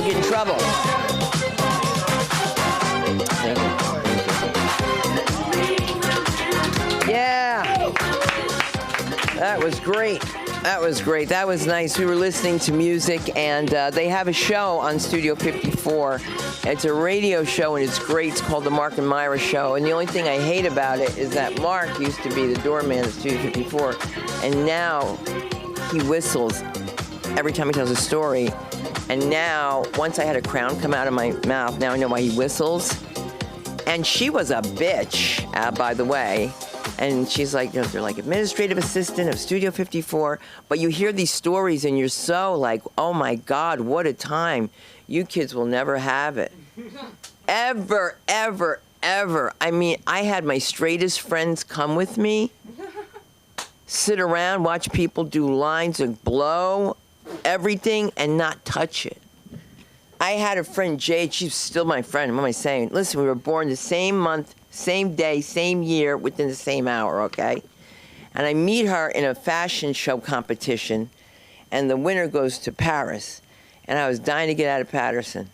get in trouble. Yeah. That was great. That was great. That was nice. We were listening to music, and they have a show on Studio 54. It's a radio show, and it's great. It's called The Mark and Myra Show. And the only thing I hate about it is that Mark used to be the doorman at Studio 54, and now he whistles every time he tells a story. And now, once I had a crown come out of my mouth, now I know why he whistles. And she was a bitch, by the way. And she's like, you know, they're like administrative assistant of Studio 54. But you hear these stories and you're so like, oh my God, what a time. You kids will never have it. Ever, ever, ever. I mean, I had my straightest friends come with me, sit around, watch people do lines and blow everything and not touch it. I had a friend, Jade, she's still my friend. What am I saying? Listen, we were born the same month, same day, same year, within the same hour, okay? And I meet her in a fashion show competition, and the winner goes to Paris. And I was dying to get out of Patterson.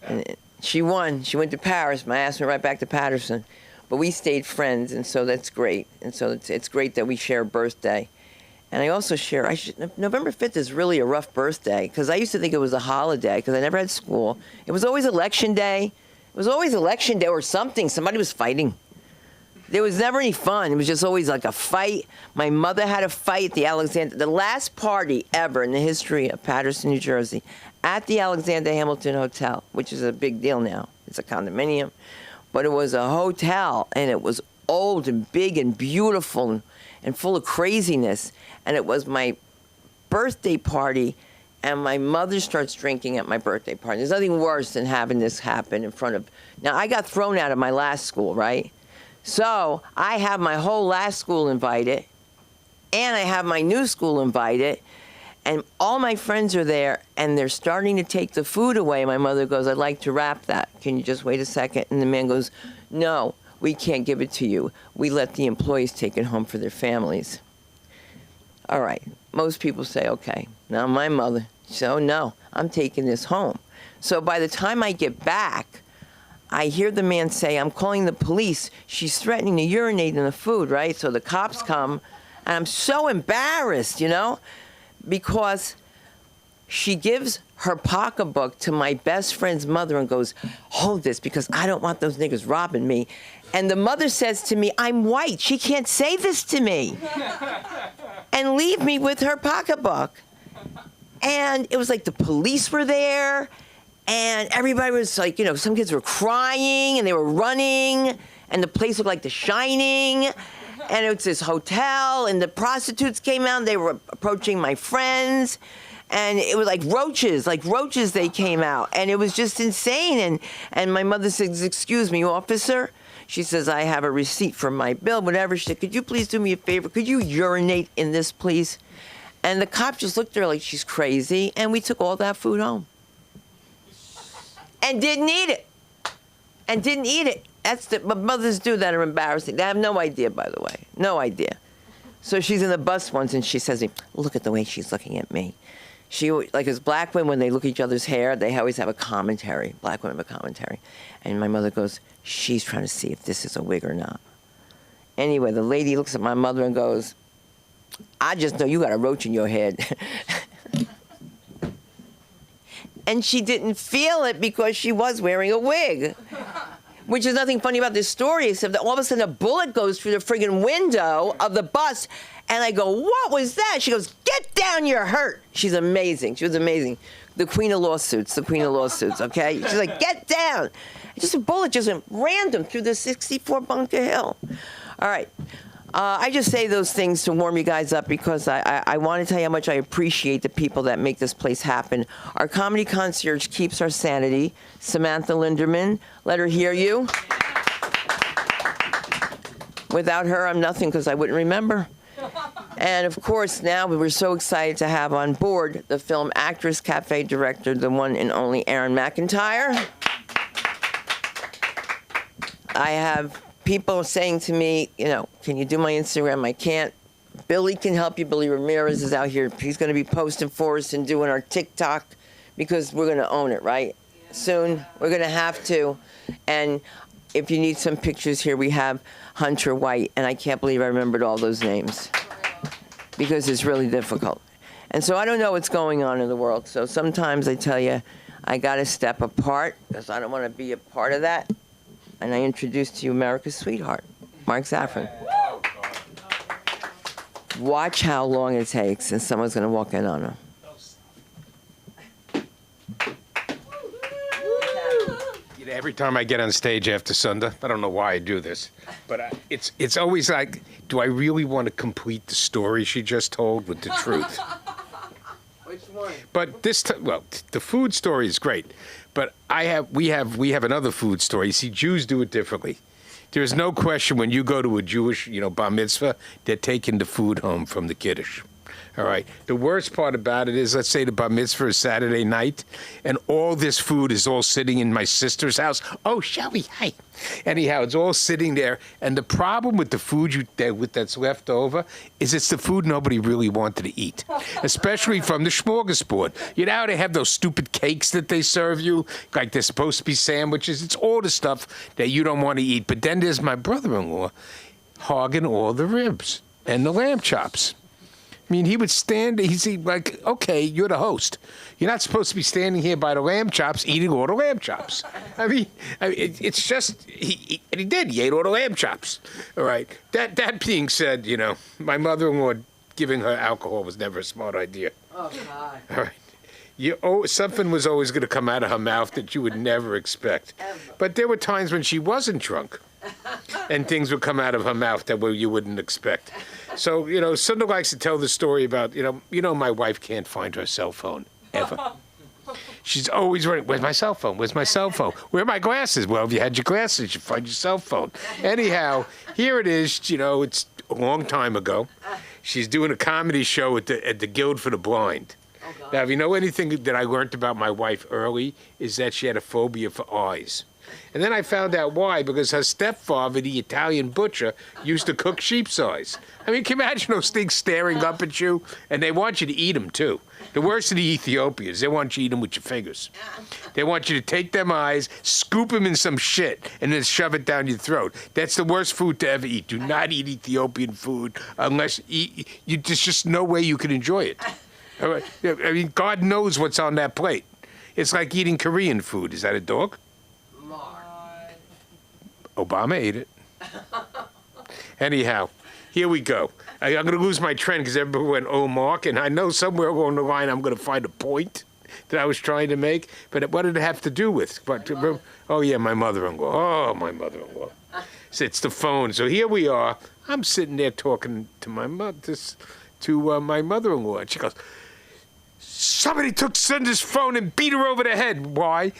And she won. She went to Paris. My ass went right back to Patterson. But we stayed friends, and so that's great. And so it's great that we share a birthday. And I also share, November 5th is really a rough birthday, because I used to think it was a holiday, because I never had school. It was always election day. It was always election day or something. Somebody was fighting. There was never any fun. It was just always like a fight. My mother had a fight at the last party ever in the history of Patterson, New Jersey, at the Alexander Hamilton Hotel, which is a big deal now. It's a condominium. But it was a hotel, and it was old and big and beautiful and full of craziness. And it was my birthday party, and my mother starts drinking at my birthday party. There's nothing worse than having this happen in front of... Now, I got thrown out of my last school, right? So I have my whole last school invited, and I have my new school invited, and all my friends are there, and they're starting to take the food away. My mother goes, I'd like to wrap that. Can you just wait a second? And the man goes, no, we can't give it to you. We let the employees take it home for their families. All right, most people say, okay. Now my mother, so no, I'm taking this home. So by the time I get back, I hear the man say, I'm calling the police. She's threatening to urinate in the food, right? So the cops come, and I'm so embarrassed, you know, because she gives her pocketbook to my best friend's mother and goes, hold this, because I don't want those niggas robbing me. And the mother says to me, I'm white. She can't say this to me. And leave me with her pocketbook. And it was like the police were there, and everybody was like, you know, some kids were crying, and they were running, and the place looked like The Shining, and it was this hotel, and the prostitutes came out, and they were approaching my friends, and it was like roaches they came out, and it was just insane. And my mother says, excuse me, officer? She says, I have a receipt for my bill, whatever. She said, could you please do me a favor? Could you urinate in this, please? And the cop just looked at her like she's crazy, and we took all that food home. And didn't eat it. But mothers do that are embarrassing. They have no idea, by the way. No idea. So she's in the bus once, and she says, look at the way she's looking at me. She, like as black women, when they look at each other's hair, they always have a commentary. Black women have a commentary. And my mother goes, she's trying to see if this is a wig or not. Anyway, the lady looks at my mother and goes, I just know you got a roach in your head. And she didn't feel it because she was wearing a wig. Which is nothing funny about this story, except that all of a sudden a bullet goes through the friggin' window of the bus, and I go, what was that? She goes, get down, you're hurt. She's amazing. She was amazing. The queen of lawsuits, okay? She's like, get down. Just a bullet just went random through the 64 Bunker Hill. All right. I just say those things to warm you guys up because I want to tell you how much I appreciate the people that make this place happen. Our comedy concierge keeps our sanity. Samantha Linderman, let her hear you. Without her, I'm nothing because I wouldn't remember. And of course, now we're so excited to have on board the film actress, cafe director, the one and only Erin McIntyre. I have people saying to me, you know, can you do my Instagram? I can't. Billy can help you. Billy Ramirez is out here. He's going to be posting for us and doing our TikTok because we're going to own it, right? Soon. We're going to have to. And if you need some pictures here, we have Hunter White, and I can't believe I remembered all those names because it's really difficult. And so I don't know what's going on in the world. So sometimes I tell you, I got to step apart because I don't want to be a part of that. And I introduce to you America's sweetheart, Mark Zaffron. Watch how long it takes, and someone's going to walk in on him. Every time I get on stage after Sunday, I don't know why I do this, but it's always like, do I really want to complete the story she just told with the truth? Which one? But the food story is great, but we have another food story. You see, Jews do it differently. There's no question when you go to a Jewish, bar mitzvah, they're taking the food home from the kiddush. All right. The worst part about it is, let's say the bar mitzvah is Saturday night, and all this food is all sitting in my sister's house. Oh, shall we? Hi. Anyhow, it's all sitting there, and the problem with the food that's left over is it's the food nobody really wanted to eat, especially from the smorgasbord. You know how they have those stupid cakes that they serve you, like they're supposed to be sandwiches? It's all the stuff that you don't want to eat. But then there's my brother-in-law hogging all the ribs and the lamb chops. I mean, he would stand, he's like, okay, you're the host. You're not supposed to be standing here by the lamb chops eating all the lamb chops. I mean it's just, he did. He ate all the lamb chops. All right. That being said, my mother-in-law giving her alcohol was never a smart idea. Oh, God. All right. Something was always going to come out of her mouth that you would never expect. Ever. But there were times when she wasn't drunk, and things would come out of her mouth that you wouldn't expect. So, Sunda likes to tell the story about, my wife can't find her cell phone, ever. She's always running, where's my cell phone? Where's my cell phone? Where are my glasses? Well, if you had your glasses, you'd find your cell phone. Anyhow, here it is, it's a long time ago. She's doing a comedy show at the Guild for the Blind. Oh, now, if you know anything that I learned about my wife early, is that she had a phobia for eyes. And then I found out why, because her stepfather, the Italian butcher, used to cook sheep's eyes. I mean, can you imagine those things staring up at you? And they want you to eat them, too. The worst of the Ethiopians, they want you to eat them with your fingers. They want you to take them eyes, scoop them in some shit, and then shove it down your throat. That's the worst food to ever eat. Do not eat Ethiopian food unless there's just no way you can enjoy it. All right? I mean, God knows what's on that plate. It's like eating Korean food. Is that a dog? Obama ate it. Anyhow, here we go. I'm going to lose my trend because everybody went, oh, Mark, and I know somewhere along the line I'm going to find a point that I was trying to make, but what did it have to do with? Oh, yeah, my mother-in-law. Oh, my mother-in-law. So it's the phone. So here we are. I'm sitting there talking to my mother-in-law, and she goes, somebody took Sunda's phone and beat her over the head. Why?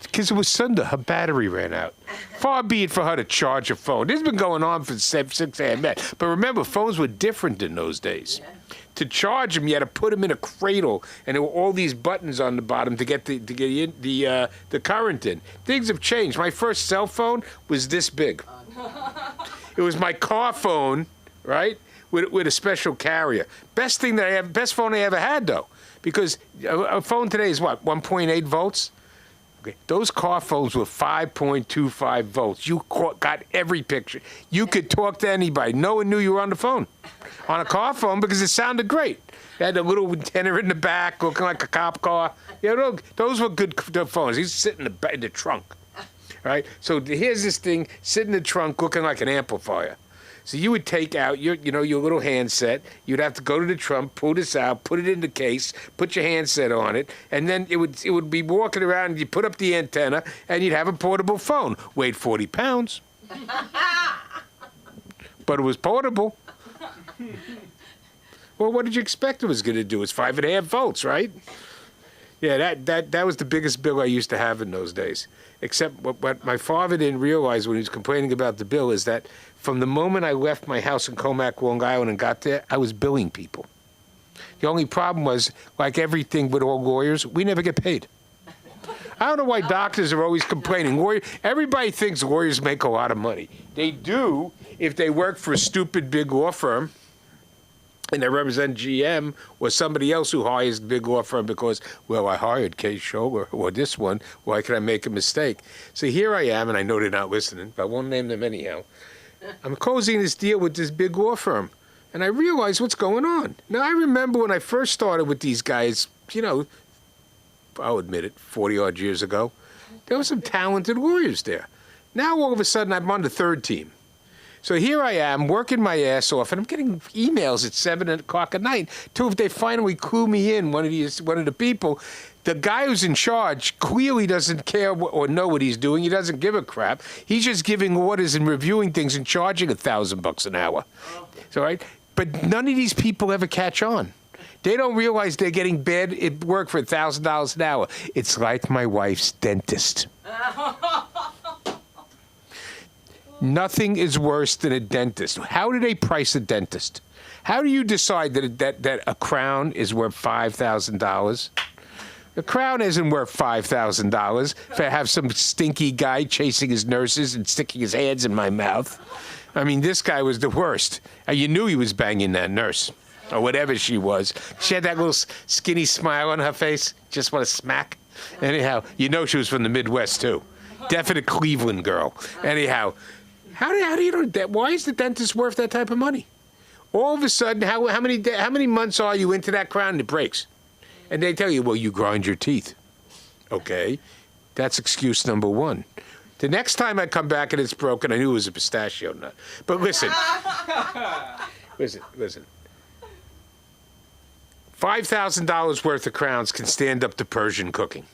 Because it was Sunday. Her battery ran out. Far be it for her to charge a phone. This has been going on for 6 a.m. But remember, phones were different in those days. Yeah. To charge them, you had to put them in a cradle, and there were all these buttons on the bottom to get the current in. Things have changed. My first cell phone was this big. It was my car phone, right, with a special carrier. Best phone I ever had, though, because a phone today is what, 1.8 volts? Okay. Those car phones were 5.25 volts. You got every picture. You could talk to anybody. No one knew you were on the phone. On a car phone because it sounded great. It had a little antenna in the back looking like a cop car. Those were good phones. He's sitting in the trunk. Right? So here's this thing sitting in the trunk looking like an amplifier. So you would take out your little handset. You'd have to go to the trunk, pull this out, put it in the case, put your handset on it, and then it would be walking around. And you put up the antenna, and you'd have a portable phone. Weighed 40 pounds, but it was portable. Well, what did you expect it was going to do? It's 5.5 volts, right? Yeah, that was the biggest bill I used to have in those days. Except what my father didn't realize when he was complaining about the bill is that from the moment I left my house in Comac, Long Island, and got there, I was billing people. The only problem was, like everything with all lawyers, we never get paid. I don't know why doctors are always complaining. Everybody thinks lawyers make a lot of money. They do if they work for a stupid big law firm and they represent GM or somebody else who hires the big law firm because, well, I hired Kay Scholler or this one. Why could I make a mistake? So here I am, and I know they're not listening, but I won't name them anyhow. I'm closing this deal with this big law firm, and I realize what's going on. Now, I remember when I first started with these guys, you know, I'll admit it, 40-odd years ago, there were some talented lawyers there. Now, all of a sudden, I'm on the third team. So here I am, working my ass off, and I'm getting emails at 7 o'clock at night to if they finally clue me in, one of the people. The guy who's in charge clearly doesn't care or know what he's doing. He doesn't give a crap. He's just giving orders and reviewing things and charging $1,000 an hour. So, right? But none of these people ever catch on. They don't realize they're getting bad work for $1,000 an hour. It's like my wife's dentist. Nothing is worse than a dentist. How do they price a dentist? How do you decide that a crown is worth $5,000? The crown isn't worth $5,000 if I have some stinky guy chasing his nurses and sticking his hands in my mouth. I mean, this guy was the worst. You knew he was banging that nurse, or whatever she was. She had that little skinny smile on her face. Just want to smack. Anyhow, you know she was from the Midwest, too. Definite Cleveland girl. Anyhow, how do you know that? Why is the dentist worth that type of money? All of a sudden, how many months are you into that crown and it breaks? And they tell you, well, you grind your teeth. Okay, that's excuse number one. The next time I come back and it's broken, I knew it was a pistachio nut. But listen, listen. $5,000 worth of crowns can stand up to Persian cooking.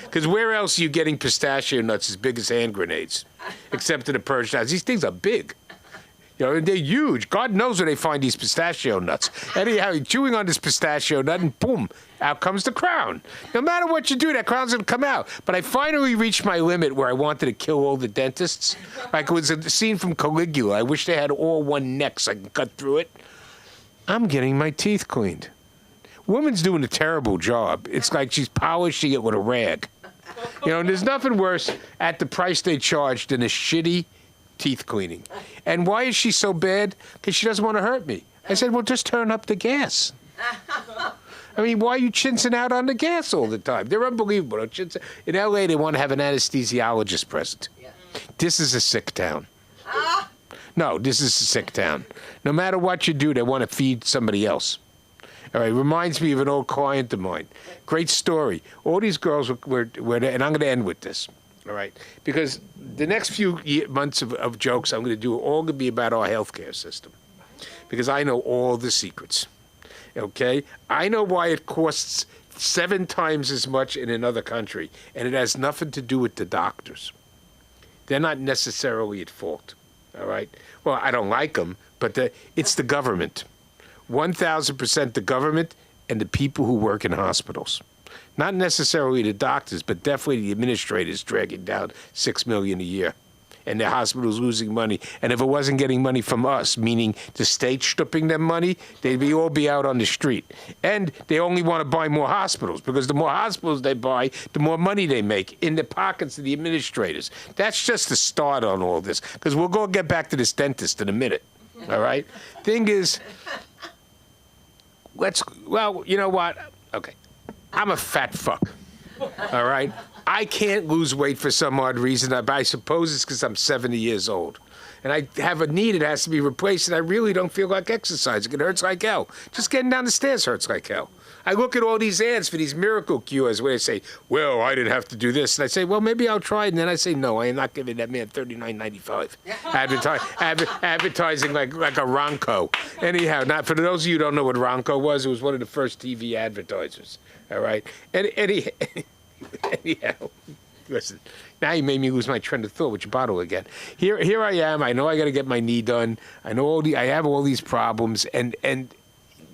Because where else are you getting pistachio nuts as big as hand grenades? Except in the Persian house. These things are big. You know, they're huge. God knows where they find these pistachio nuts. Anyhow, you're chewing on this pistachio nut, and boom, out comes the crown. No matter what you do, that crown's going to come out. But I finally reached my limit where I wanted to kill all the dentists. Like it was a scene from Caligula. I wish they had all one neck so I can cut through it. I'm getting my teeth cleaned. Woman's doing a terrible job. It's like she's polishing it with a rag. You know, and there's nothing worse at the price they charge than a shitty teeth cleaning. And why is she so bad? Because she doesn't want to hurt me. I said, well, just turn up the gas. I mean, why are you chinsing out on the gas all the time? They're unbelievable. In L.A., they want to have an anesthesiologist present. This is a sick town. No, this is a sick town. No matter what you do, they want to feed somebody else. All right, reminds me of an old client of mine. Great story. All these girls were and I'm going to end with this. All right, because the next few months of jokes I'm going to do are all going to be about our healthcare system, because I know all the secrets. Okay, I know why it costs 7 times as much in another country, and it has nothing to do with the doctors. They're not necessarily at fault. All right. Well, I don't like them, but it's the government. 1,000% the government and the people who work in hospitals. Not necessarily the doctors, but definitely the administrators dragging down $6 million a year. And the hospitals losing money. And if it wasn't getting money from us, meaning the state stripping them money, they'd all be out on the street. And they only want to buy more hospitals, because the more hospitals they buy, the more money they make in the pockets of the administrators. That's just the start on all this, because we'll go get back to this dentist in a minute. All right? Thing is, well, you know what? Okay. I'm a fat fuck. All right? I can't lose weight for some odd reason. I suppose it's because I'm 70 years old. And I have a knee that has to be replaced, and I really don't feel like exercising. It hurts like hell. Just getting down the stairs hurts like hell. I look at all these ads for these miracle cures where they say, well, I didn't have to do this. And I say, well, maybe I'll try it. And then I say, no, I am not giving that man $39.95. Advertising like a Ronco. Anyhow, not for those of you who don't know what Ronco was, it was one of the first TV advertisers. All right? Anyhow, listen, now you made me lose my train of thought with your bottle again. Here I am. I know I got to get my knee done. I know I have all these problems, and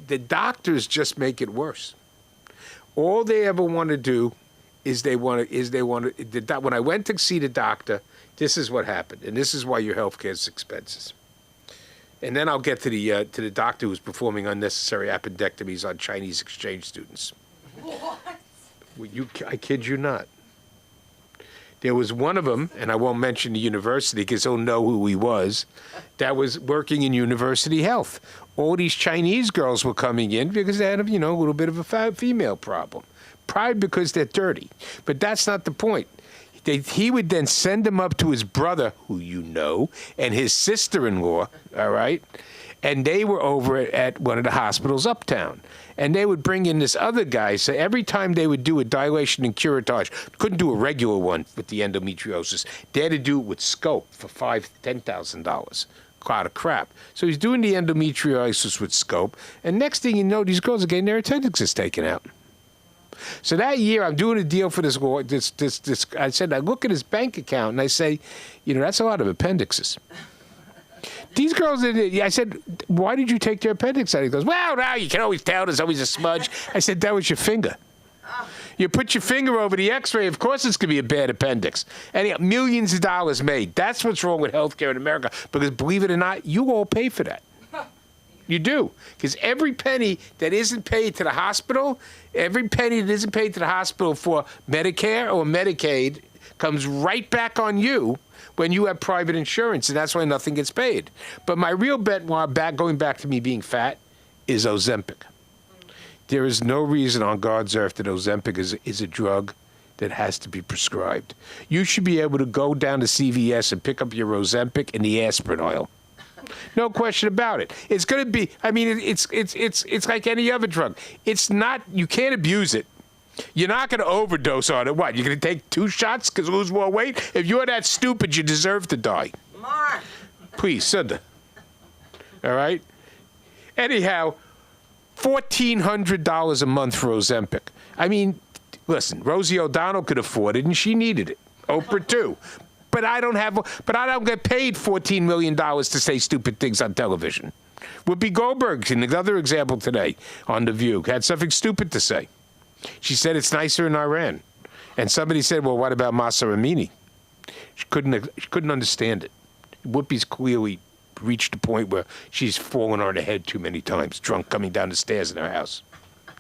the doctors just make it worse. All they ever want to do is they want to. When I went to see the doctor, this is what happened, and this is why your health care is expensive. And then I'll get to the doctor who's performing unnecessary appendectomies on Chinese exchange students. What? I kid you not. There was one of them, and I won't mention the university because he'll know who he was, that was working in university health. All these Chinese girls were coming in because they had, a little bit of a female problem. Probably because they're dirty. But that's not the point. He would then send them up to his brother, who you know, and his sister-in-law, all right? And they were over at one of the hospitals uptown. And they would bring in this other guy. So every time they would do a dilation and curettage, couldn't do a regular one with the endometriosis. They had to do it with scope for $5,000 to $10,000. A lot of crap. So he's doing the endometriosis with scope. And next thing you know, these girls are getting their appendixes taken out. So that year, I'm doing a deal for this. I said, I look at his bank account and I say, that's a lot of appendixes. These girls, I said, why did you take their appendix out? He goes, well, now you can always tell there's always a smudge. I said, that was your finger. You put your finger over the x-ray, of course it's going to be a bad appendix. And millions of dollars made. That's what's wrong with healthcare in America. Because believe it or not, you all pay for that. You do. Because every penny that isn't paid to the hospital, every penny that isn't paid to the hospital for Medicare or Medicaid comes right back on you when you have private insurance, and that's why nothing gets paid. But my real bet, going back to me being fat, is Ozempic. There is no reason on God's earth that Ozempic is a drug that has to be prescribed. You should be able to go down to CVS and pick up your Ozempic and the aspirin oil. No question about it. It's going to be, it's like any other drug. It's not, you can't abuse it. You're not going to overdose on it. What, you're going to take 2 shots because you lose more weight? If you're that stupid, you deserve to die. Mark. Please, Sunda. All right? Anyhow, $1,400 a month for Ozempic. I mean, listen, Rosie O'Donnell could afford it, and she needed it. Oprah, too. But I don't get paid $14 million to say stupid things on television. Whoopi Goldberg, another example today on The View, had something stupid to say. She said it's nicer in Iran. And somebody said, well, what about Masa Amini? She couldn't understand it. Whoopi's clearly reached a point where she's fallen on her head too many times, drunk coming down the stairs in her house.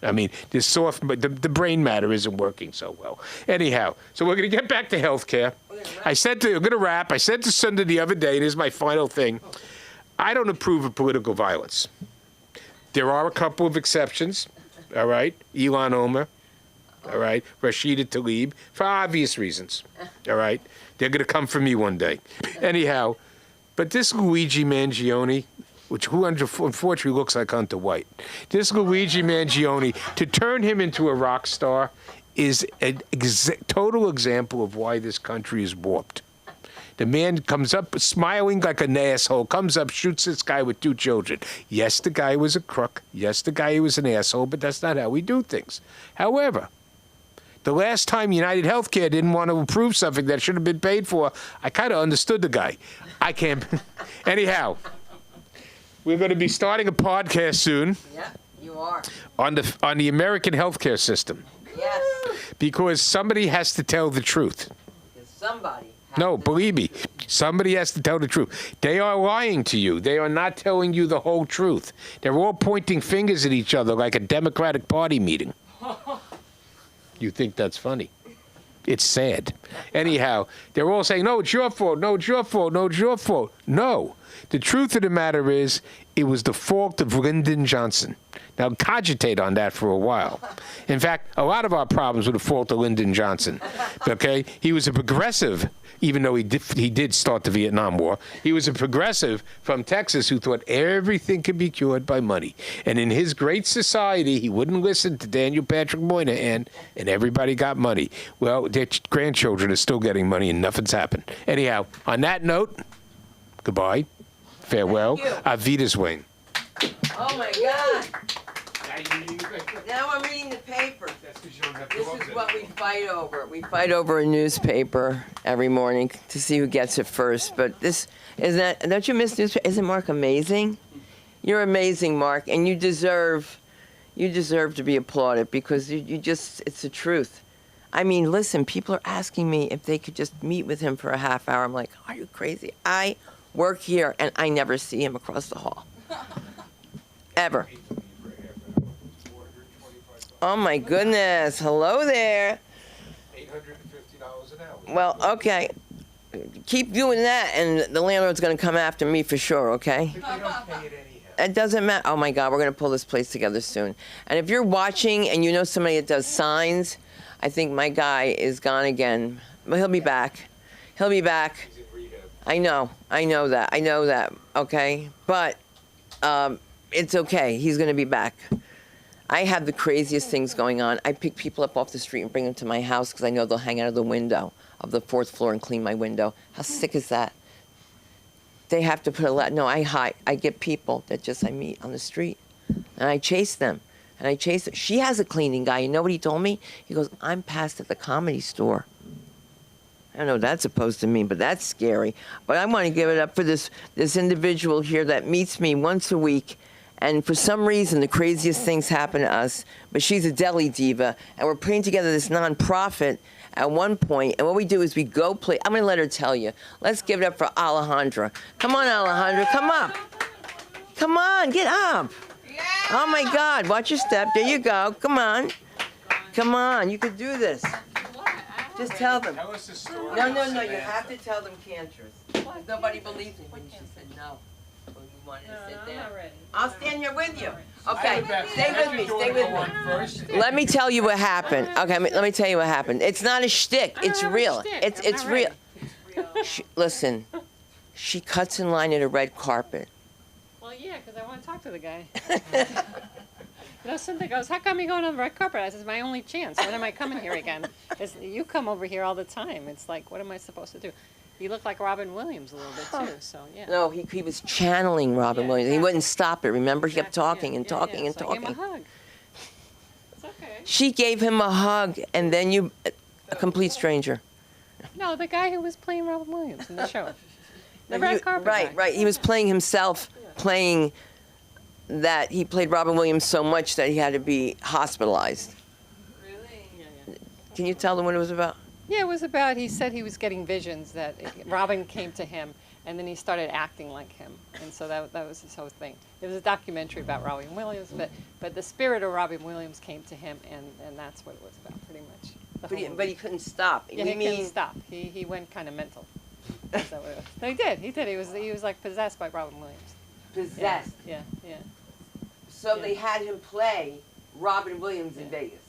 I mean, the brain matter isn't working so well. Anyhow, so we're going to get back to health care. I'm going to wrap. I said to Sunday the other day, and this is my final thing, I don't approve of political violence. There are a couple of exceptions, all right? Ilhan Omar, all right? Rashida Tlaib, for obvious reasons, all right? They're going to come for me one day. Anyhow, but this Luigi Mangione, who unfortunately looks like Hunter White, this Luigi Mangione, to turn him into a rock star is a total example of why this country is warped. The man comes up smiling like an asshole, comes up, shoots this guy with 2 children. Yes, the guy was a crook. Yes, the guy was an asshole, but that's not how we do things. However, the last time United Healthcare didn't want to approve something that should have been paid for, I kind of understood the guy. I can't. Anyhow, we're going to be starting a podcast soon. Yeah, you are. On the American healthcare system. Yes. Because somebody has to tell the truth. Somebody. No, believe me, somebody has to tell the truth. They are lying to you. They are not telling you the whole truth. They're all pointing fingers at each other like a Democratic Party meeting. You think that's funny? It's sad. Anyhow, they're all saying, no, it's your fault, no, it's your fault, no, it's your fault. No. The truth of the matter is, it was the fault of Lyndon Johnson. Now, cogitate on that for a while. In fact, a lot of our problems were the fault of Lyndon Johnson. Okay? He was a progressive, even though he did start the Vietnam War. He was a progressive from Texas who thought everything could be cured by money. And in his great society, he wouldn't listen to Daniel Patrick Moynihan, and everybody got money. Well, their grandchildren are still getting money, and nothing's happened. Anyhow, on that note, goodbye, farewell, auf Wiedersehen. Oh, my God. Now I'm reading the paper. This is what we fight over. We fight over a newspaper every morning to see who gets it first. But don't you miss newspaper? Isn't Mark amazing? You're amazing, Mark, and you deserve to be applauded because it's the truth. I mean, listen, people are asking me if they could just meet with him for a half hour. I'm like, are you crazy? I work here and I never see him across the hall. Ever. Oh my goodness. Hello there. $850 $10 an hour. Well, okay. Keep doing that, and the landlord's going to come after me for sure, okay? If they don't pay it anyhow. It doesn't matter. Oh, my God, we're going to pull this place together soon. And if you're watching and you know somebody that does signs, I think my guy is gone again. But he'll be back. He'll be back. He's in rehab. I know that, okay? But it's okay. He's going to be back. I have the craziest things going on. I pick people up off the street and bring them to my house because I know they'll hang out of the window of the 4th floor and clean my window. How sick is that? They have to put a lot. No, I get people that just I meet on the street, and I chase them. And I chase her. She has a cleaning guy. You know what he told me? He goes, I'm passed at the Comedy Store. I don't know what that's supposed to mean, but that's scary. But I want to give it up for this individual here that meets me once a week. And for some reason, the craziest things happen to us. But she's a deli diva, and we're putting together this nonprofit at one point. And what we do is we go play. I'm going to let her tell you. Let's give it up for Alejandra. Come on, Alejandra. Come up. Come on, get up. Oh, my God. Watch your step. There you go. Come on. Come on. You could do this. Just tell them. Tell us the story. No. of You Samantha. have to tell them cancerous. Nobody believes me when she said no. When you wanted to sit down. I'll stand here with you. Okay, stay with me. Stay with me. Let me tell you what happened. Okay, let me tell you what happened. It's not a shtick. It's real. It's real. Listen, she cuts in line at a red carpet. Well, yeah, because I want to talk to the guy. You know, Cynthia goes, how come you going on the red carpet? I said, it's my only chance. When am I coming here again? You come over here all the time. It's like, what am I supposed to do? You look like Robin Williams a little bit, too, so, yeah. No, he was channeling Robin Williams. He exactly. wouldn't stop it, remember? He kept Exactly, talking and yeah, talking yeah. and So I gave talking. him a hug. It's okay. She gave him a hug, and then a complete stranger. No, the guy who was playing Robin Williams in the show. The And red you- carpet Right, guy. right. He was playing himself, playing that he played Robin Williams so much that he had to be hospitalized. Yeah, yeah. Can you tell them what it was about? Yeah, it was about, he said he was getting visions that Robin came to him, and then he started acting like him. And so that was his whole thing. It was a documentary about Robin Williams, but the spirit of Robin Williams came to him, and that's what it was about, pretty much. The But he, whole but he movie. couldn't stop. Yeah, We he mean, couldn't stop. He went kind of mental. Is that what it was? No, he did. He was like possessed by Robin Williams. possessed. Yeah. So Yeah. they had him play Robin Williams in Yeah. Vegas.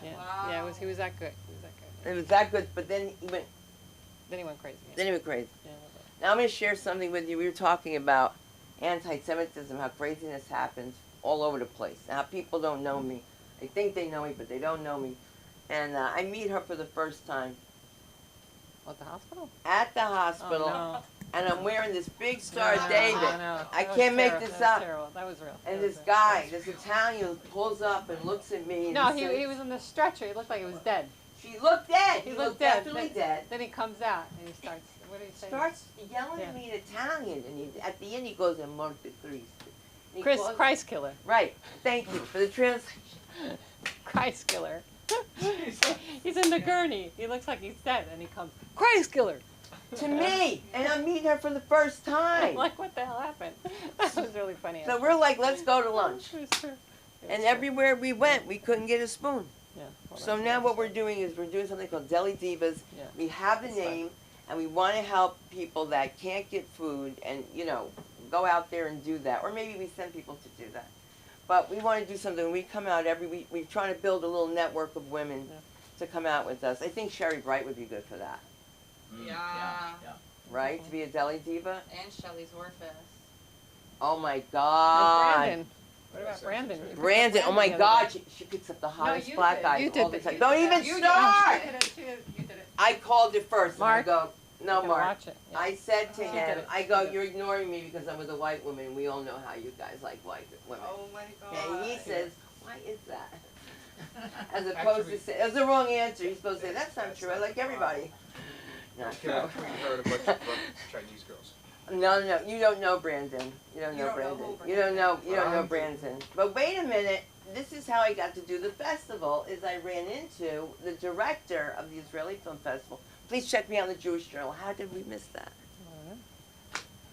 Yeah. Yeah, he was that good. He was that good. It was that good, but then he went Crazy. Yeah. then he went crazy. Yeah. Now I'm going to share something with you. We were talking about anti-Semitism, how craziness happens all over the place. How people don't know me. They think they know me, but they don't know me. And I meet her for the first time At the hospital? at the hospital, Oh, no. and I'm wearing this big Star No, David. no. I That was can't make terrible. this That was up. terrible. That was real. And That this was real. guy, this Italian, pulls up and looks at me. And No, says, he was in the stretcher. He looked like he was dead. She looked dead. He He looked looked dead. definitely dead. Then he comes out and he starts, what did he say? Starts yelling Yeah. at me in Italian, and at the end he goes, "I'm Morte Cristo." And he Chris, calls- Christ killer. Right. Thank you for the translation. Christ killer. He's in the gurney. He looks like he's dead and he comes, Christ killer. To me, and I'm meeting her for the first I'm time. like, what the hell happened? That was really funny. So we're like, let's go to lunch. It was true. It was And true. everywhere we went, we couldn't get a spoon. Yeah, well, So that's- now what we're doing is we're doing something called Deli Divas. Yeah. We have the That's fun. name, and we want to help people that can't get food and, go out there and do that. Or maybe we send people to do that. But we want to do something. We come out every week. We're trying to build a little network of women Yeah. to come out with us. I think Sherry Bright would be good for that, Yeah. right? To be a Deli Diva? And Shelly's Warfest. Oh, my And God. Brandon. What about Brandon? You picked up Brandon, oh my the other God, day. she picks up the hottest you black did. guys You all did the the- time. Don't even You start! did it. You did it. I called it first, and I Mark, go, no, You gotta Mark. watch it. Yeah. I said to She did him, it. I She go, did it. you're ignoring me because I'm with a white woman. We all know how you guys like white women. Oh my god. And he says, why is that? As opposed to say, that's the wrong answer. He's supposed to say, that's not true. I like everybody. Not true. We heard a bunch of Chinese girls. No, you don't know Brandon. You don't You know don't know Brandon. who You don't know. You don't know Brandon. Brandon. But wait a minute. This is how I got to do the festival. Is I ran into the director of the Israeli Film Festival. Please check me out in the Jewish Journal. How did we miss that?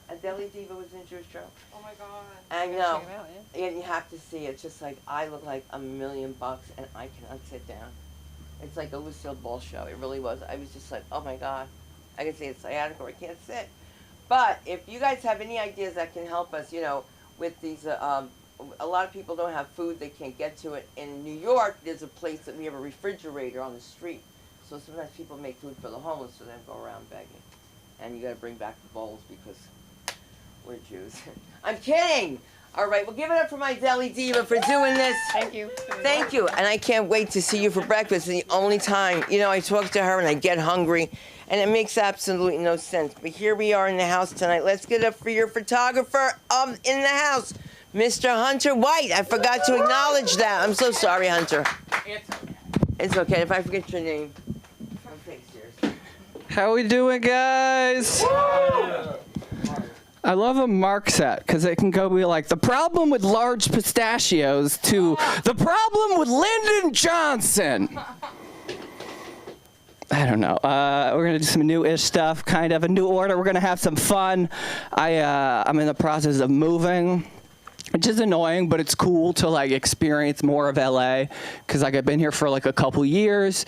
A Deli Diva was in Jewish Journal. Oh my god. I Check know. it out, yeah. And you have to see it. It's just like I look like $1,000,000 and I cannot sit down. It's like a Lucille Ball show. It really was. I was just like, oh my God. I can say it's sciatica or I can't sit. But if you guys have any ideas that can help us, with these, a lot of people don't have food. They can't get to it. In New York, there's a place that we have a refrigerator on the street. So sometimes people make food for the homeless, so they don't go around begging. And you got to bring back the bowls because we're Jews. I'm kidding. All right, well, give it up for my deli diva for doing this. Thank you. Thank you. And I can't wait to see you for breakfast. It's the only time, I talk to her and I get hungry, and it makes absolutely no sense. But here we are in the house tonight. Let's get up for your photographer in the house, Mr. Hunter White. I forgot to acknowledge that. I'm so sorry, Hunter. It's okay if I forget your name. I'm fake serious. How we doing, guys? I love a mark set because it can go be like the problem with large pistachios to the problem with Lyndon Johnson. I don't know. We're gonna do some new-ish stuff, kind of a new order. We're gonna have some fun. I'm in the process of moving, which is annoying, but it's cool to like experience more of LA because like I've been here for like a couple years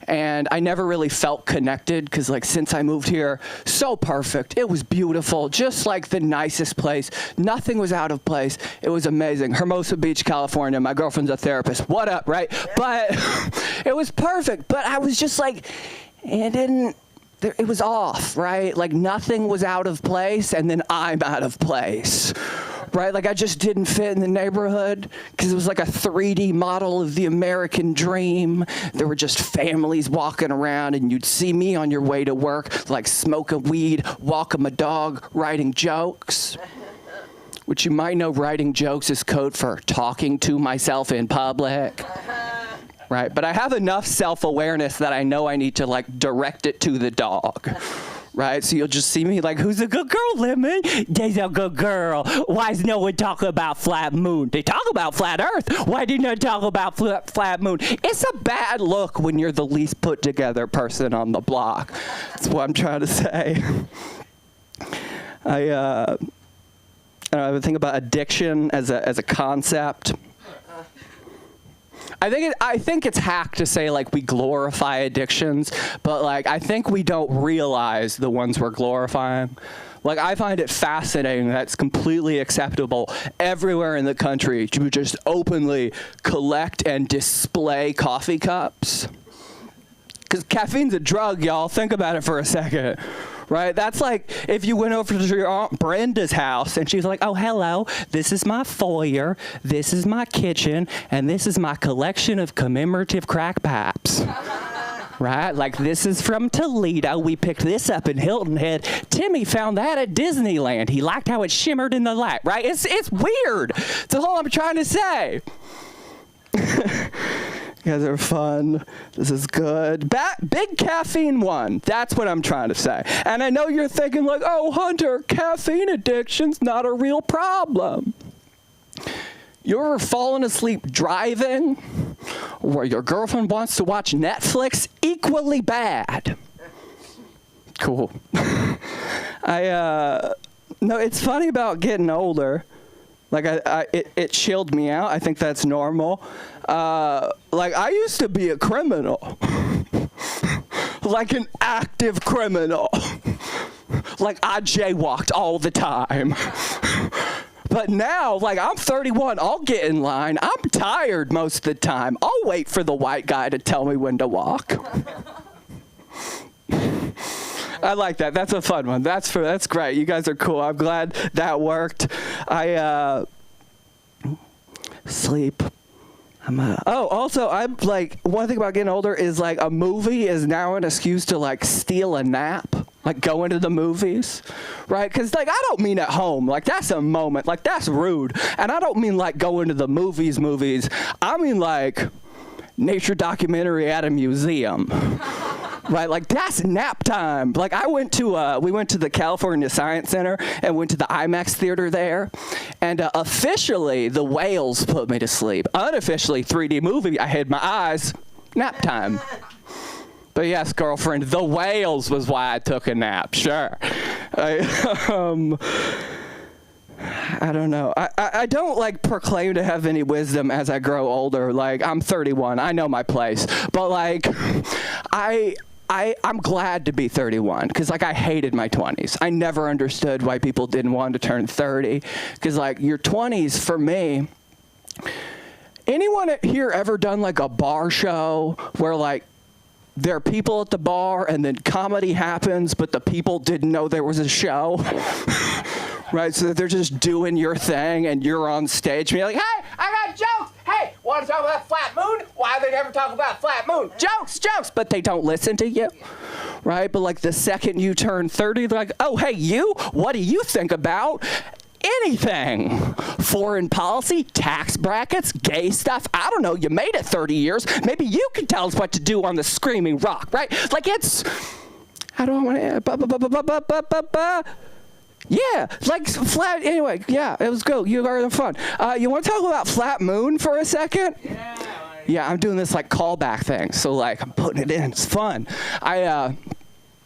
and I never really felt connected because like since I moved here, so perfect. It was beautiful, just like the nicest place. Nothing was out of place. It was amazing. Hermosa Beach, California. My girlfriend's a therapist. What up, right? But it was perfect. But I was just like, it was off, right? Like nothing was out of place and then I'm out of place. Right? Like I just didn't fit in the neighborhood because it was like a 3D model of the American dream. There were just families walking around and you'd see me on your way to work, like smoking weed, walking my dog, writing jokes. Which you might know writing jokes is code for talking to myself in public. Right? But I have enough self-awareness that I know I need to like direct it to the dog. Right, so you'll just see me like, who's a good girl, Lemon? There's a good girl. Why is no one talking about flat moon? They talk about flat earth. Why do not talk about flat moon? It's a bad look when you're the least put together person on the block. That's what I'm trying to say. I think about addiction as a concept. I think it's hack to say like we glorify addictions, but like I think we don't realize the ones we're glorifying. Like I find it fascinating that it's completely acceptable everywhere in the country to just openly collect and display coffee cups. Because caffeine's a drug, y'all. Think about it for a second. Right? That's like if you went over to your Aunt Brenda's house and she's like, oh, hello, this is my foyer, this is my kitchen, and this is my collection of commemorative crack pipes. Right? Like this is from Toledo. We picked this up in Hilton Head. Timmy found that at Disneyland. He liked how it shimmered in the light. Right? It's weird. That's all I'm trying to say. You guys are fun. This is good. Big caffeine one. That's what I'm trying to say. And I know you're thinking like, oh, Hunter, caffeine addiction's not a real problem. You ever fallen asleep driving? Or your girlfriend wants to watch Netflix? Equally bad. Cool. No, it's funny about getting older. Like it chilled me out. I think that's normal. Like I used to be a criminal, like an active criminal. Like I jaywalked all the time. But now, like I'm 31, I'll get in line. I'm tired most of the time. I'll wait for the white guy to tell me when to walk. I like that. That's a fun one. That's great. You guys are cool. I'm glad that worked. Sleep. Also, I'm like, one thing about getting older is like a movie is now an excuse to like steal a nap, like go into the movies, right? Because like I don't mean at home, like that's a moment, like that's rude, and I don't mean like go into the movies. I mean like nature documentary at a museum. Right, like that's nap time. Like we went to the California Science Center and went to the IMAX theater there, and officially the whales put me to sleep. Unofficially 3D movie, I hid my eyes. Nap time. But yes, girlfriend, the whales was why I took a nap. Sure. I don't know. I don't like proclaim to have any wisdom as I grow older. Like, I'm 31. I know my place. But like, I'm glad to be 31 because like I hated my 20s. I never understood why people didn't want to turn 30 because like your 20s for me. Anyone here ever done like a bar show where like there are people at the bar and then comedy happens, but the people didn't know there was a show? Right, so they're just doing your thing and you're on stage and you're like, hey, I got jokes. Hey, want to talk about flat moon? Why they never talk about flat moon? Jokes, but they don't listen to you, right? But like the second you turn 30, they're like, oh, hey, you, what do you think about anything? Foreign policy, tax brackets, gay stuff. I don't know, you made it 30 years. Maybe you can tell us what to do on the Screaming Rock, right? Like it's, I don't want to, yeah, like flat, anyway, yeah, it was good. You guys are fun. You want to talk about flat moon for a second? Yeah, I'm doing this like callback thing, so like I'm putting it in. It's fun.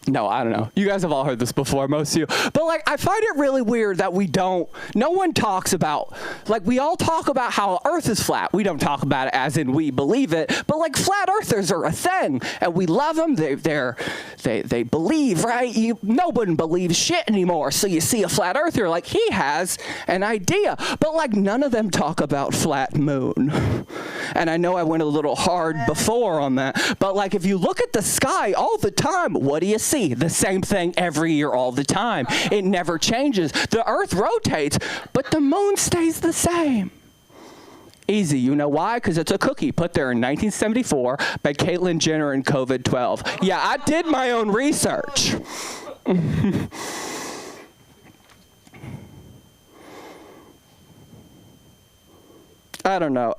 No, I don't know. You guys have all heard this before, most of you. But like, I find it really weird that no one talks about, like we all talk about how Earth is flat. We don't talk about it as in we believe it, but like flat earthers are a thing and we love them. They believe, right? Nobody believes shit anymore. So you see a flat earther, like he has an idea, but like none of them talk about flat moon. And I know I went a little hard before on that, but like if you look at the sky all the time, what do you see? The same thing every year all the time. It never changes. The Earth rotates, but the moon stays the same. Easy. You know why? Because it's a cookie put there in 1974 by Caitlyn Jenner and COVID-12. Yeah, I did my own research. I don't know.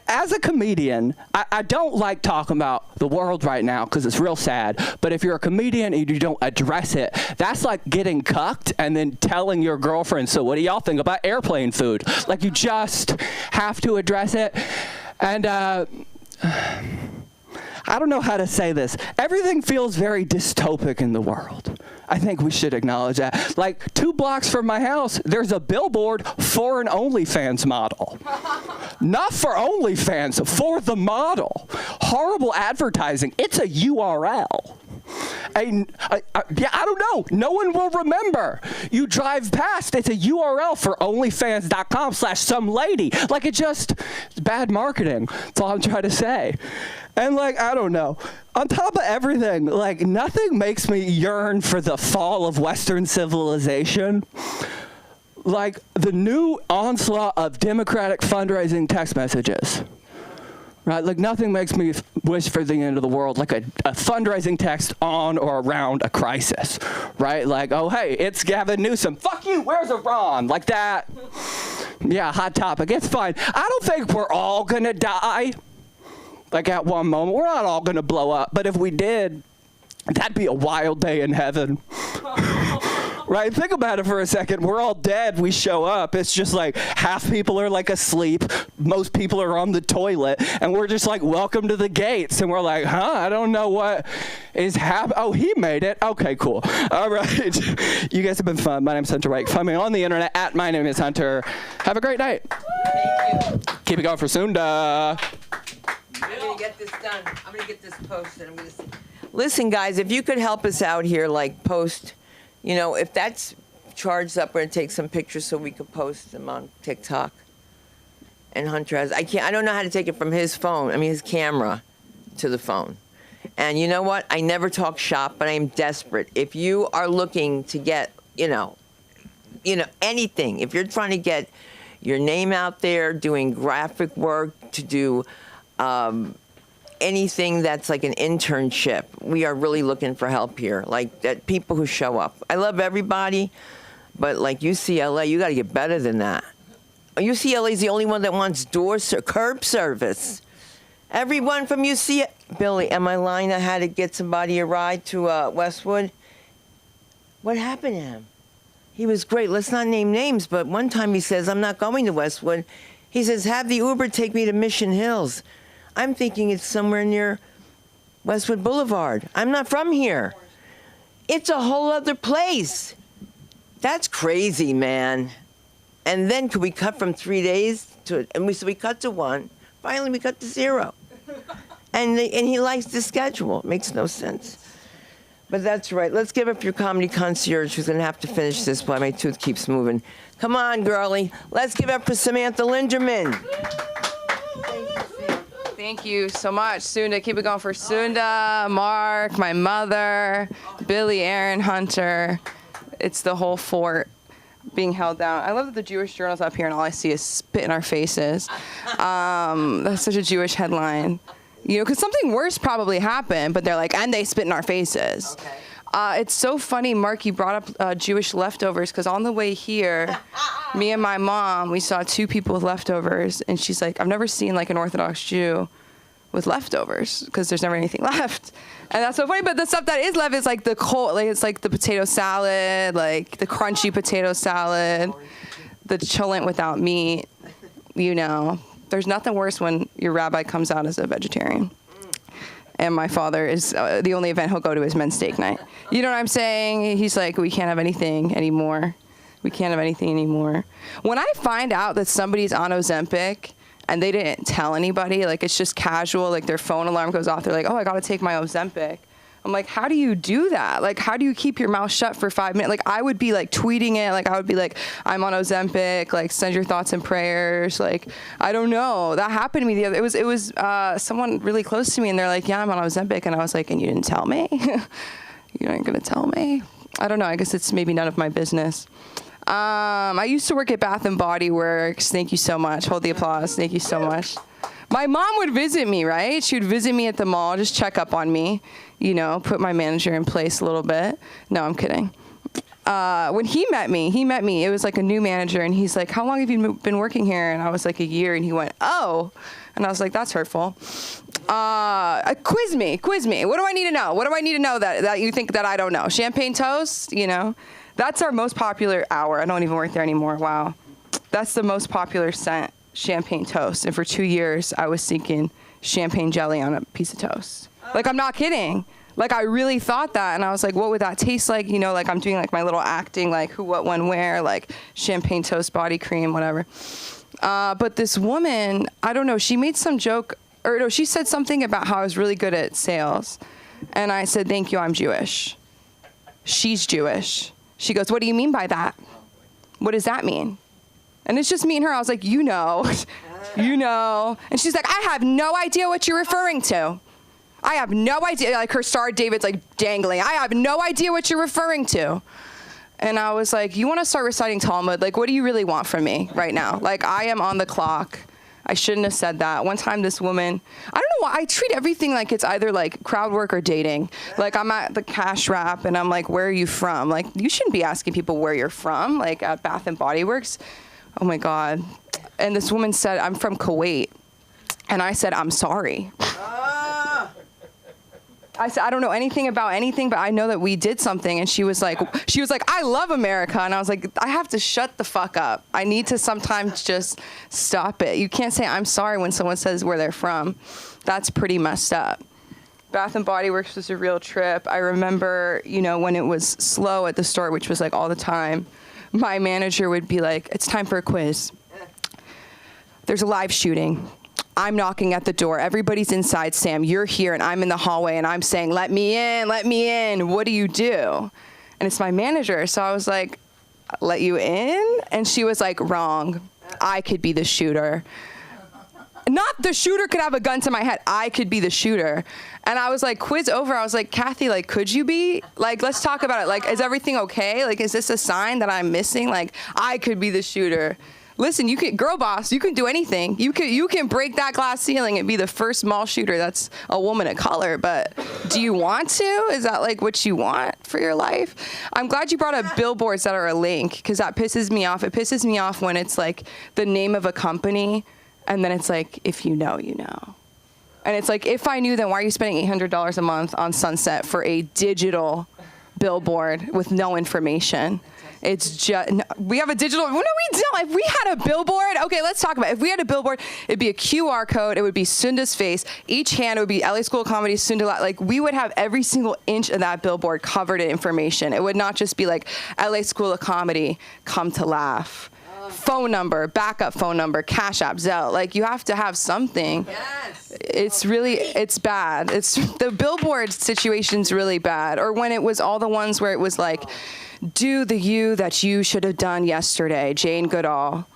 As a comedian, I don't like talking about the world right now because it's real sad. But if you're a comedian and you don't address it, that's like getting cucked and then telling your girlfriend, so what do y'all think about airplane food? Like you just have to address it. And I don't know how to say this. Everything feels very dystopic in the world. I think we should acknowledge that. Like 2 blocks from my house, there's a billboard for an OnlyFans model. Not for OnlyFans, for the model. Horrible advertising. It's a URL. Yeah, I don't know. No one will remember. You drive past, it's a URL for onlyfans.com/some lady. Like it's bad marketing. That's all I'm trying to say. And like, I don't know. On top of everything, like nothing makes me yearn for the fall of Western civilization. Like the new onslaught of Democratic fundraising text messages. Right, like nothing makes me wish for the end of the world like a fundraising text on or around a crisis, right? Like, oh, hey, it's Gavin Newsom. Fuck you, where's Iran? Like that. Yeah, hot topic, it's fine. I don't think we're all gonna die, like at one moment. We're not all gonna blow up, but if we did, that'd be a wild day in heaven. Right? Think about it for a second. We're all dead. We show up. It's just like half people are like asleep. Most people are on the toilet. And we're just like, welcome to the gates. And we're like, I don't know what is happening. Oh, he made it. Okay, cool. All right. You guys have been fun. My name's Hunter White. Find me on the internet at My Name is Hunter. Have a great night. Thank you. Keep it going for Sunda. I'm going to get this done. I'm going to get this posted. Listen, guys, if you could help us out here, like post... You know, if that's charged up, we're going to take some pictures so we could post them on TikTok. And Hunter has, I don't know how to take it from his phone, his camera to the phone. And you know what? I never talk shop, but I am desperate. If you are looking to get, anything, if you're trying to get your name out there, doing graphic work, to do anything that's like an internship, we are really looking for help here. Like that, people who show up. I love everybody, but like UCLA, you got to get better than that. UCLA is the only one that wants curb service. Everyone from UCLA. Billy, am I lying? I had to get somebody a ride to Westwood. What happened to him? He was great. Let's not name names, but one time he says, I'm not going to Westwood. He says, have the Uber take me to Mission Hills. I'm thinking it's somewhere near Westwood Boulevard. I'm not from here. It's a whole other place. That's crazy, man. And then could we cut from 3 days to, and we cut to 1. Finally, we cut to 0. And he likes the schedule. It makes no sense. But that's right. Let's give up your comedy concierge who's going to have to finish this while my tooth keeps moving. Come on, girlie. Let's give up for Samantha Linderman. Thank you so much. Sunda, keep it going for Sunda, Mark, my mother, Billy, Aaron, Hunter. It's the whole fort being held down. I love that the Jewish Journal's up here and all I see is spit in our faces. That's such a Jewish headline. You know, because something worse probably happened, but they're like, and they spit in our faces. Okay. It's so funny, Mark, you brought up Jewish leftovers, because on the way here, me and my mom, we saw 2 people with leftovers, and she's like, I've never seen like an Orthodox Jew with leftovers, because there's never anything left. And that's so funny, but the stuff that is left is like the cold, like it's like the potato salad, like the crunchy potato salad, the cholent without meat, you know. There's nothing worse when your rabbi comes out as a vegetarian. And my father is, the only event he'll go to is men's steak night. You know what I'm saying? He's like, we can't have anything anymore. We can't have anything anymore. When I find out that somebody's on Ozempic and they didn't tell anybody, like it's just casual, like their phone alarm goes off, they're like, oh, I gotta take my Ozempic. I'm like, how do you do that? Like, how do you keep your mouth shut for 5 minutes? Like, I would be like tweeting it. Like, I would be like, I'm on Ozempic. Like, send your thoughts and prayers. Like, I don't know. That happened to me the other. It was someone really close to me, and they're like, yeah, I'm on Ozempic, and I was like, and you didn't tell me? You ain't gonna tell me? I don't know. I guess it's maybe none of my business. I used to work at Bath and Body Works. Thank you so much. Hold the applause. Thank you so much. My mom would visit me, right? She would visit me at the mall, just check up on me, you know, put my manager in place a little bit. No, I'm kidding. When he met me, it was like a new manager, and he's like, how long have you been working here? And I was like, a year, and he went, oh. And I was like, that's hurtful. Quiz me. What do I need to know? What do I need to know that you think that I don't know? Champagne toast, you know? That's our most popular hour. I don't even work there anymore. Wow. That's the most popular scent. Champagne toast. And for 2 years, I was sinking champagne jelly on a piece of toast. Like, I'm not kidding. Like, I really thought that. And I was like, what would that taste like? You know, like, I'm doing, like, my little acting, like, who, what, when, where, like, champagne toast, body cream, whatever. But this woman, I don't know, she made some joke, or no, she said something about how I was really good at sales. And I said, thank you, I'm Jewish. She's Jewish. She goes, what do you mean by that? What does that mean? And it's just me and her. I was like, you know. And she's like, I have no idea what you're referring to. I have no idea. Like her Star of David's like dangling. I have no idea what you're referring to. And I was like, you want to start reciting Talmud? Like, what do you really want from me right now? Like, I am on the clock. I shouldn't have said that. One time this woman, I don't know why, I treat everything like it's either like crowd work or dating. Like I'm at the cash wrap and I'm like, where are you from? Like, you shouldn't be asking people where you're from, like at Bath and Body Works. Oh my God. And this woman said, I'm from Kuwait. And I said, I'm sorry. I said, I don't know anything about anything, but I know that we did something. And she was like, I love America. And I was like, I have to shut the fuck up. I need to sometimes just stop it. You can't say I'm sorry when someone says where they're from. That's pretty messed up. Bath and Body Works was a real trip. I remember, you know, when it was slow at the store, which was like all the time, my manager would be like, it's time for a quiz. There's a live shooting. I'm knocking at the door. Everybody's inside, Sam. You're here, and I'm in the hallway, and I'm saying, let me in, let me in. What do you do? And it's my manager. So I was like, let you in? And she was like, wrong. I could be the shooter. Not the shooter could have a gun to my head. I could be the shooter. And I was like, quiz over. I was like, Kathy, like, could you be? Like, let's talk about it. Like, is everything okay? Like, is this a sign that I'm missing? Like, I could be the shooter. Listen, you can, girl boss, you can do anything. You can break that glass ceiling and be the first mall shooter that's a woman of color, but do you want to? Is that like what you want for your life? I'm glad you brought up billboards that are a link, because that pisses me off. It pisses me off when it's like the name of a company and then it's like, if you know, you know. And it's like, if I knew, then why are you spending $800 a month on Sunset for a digital billboard with no information? It's just, we have a digital, no, we don't. If we had a billboard, okay, let's talk about it. If we had a billboard, it'd be a QR code. It would be Sunda's face. Each hand, it would be LA School of Comedy, Sunda. Like, we would have every single inch of that billboard covered in information. It would not just be like LA School of Comedy, come to laugh. Phone number, backup phone number, Cash App, Zelle. Like, you have to have something. Yes. It's bad. The billboard situation's really bad. Or when it was all the ones where it was like, do the you that you should have done yesterday, Jane Goodall.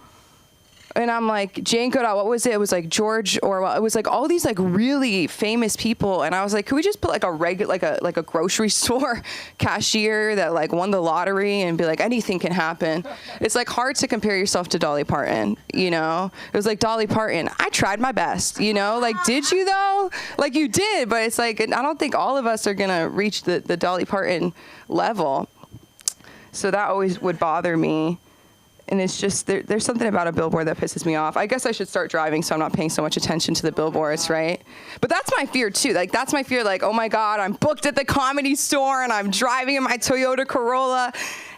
And I'm like, Jane Goodall, what was it? It was like George Orwell. It was like all these like really famous people. And I was like, could we just put like a grocery store cashier that like won the lottery and be like, anything can happen. It's like hard to compare yourself to Dolly Parton, you know? It was like, Dolly Parton, I tried my best, you know? Like, did you though? Like, you did, but it's like, I don't think all of us are gonna reach the Dolly Parton level. So that always would bother me. And it's just, there's something about a billboard that pisses me off. I guess I should start driving so I'm not paying so much attention to the billboards, right? But that's my fear too. Like, that's my fear, like, oh my God, I'm booked at the Comedy Store and I'm driving in my Toyota Corolla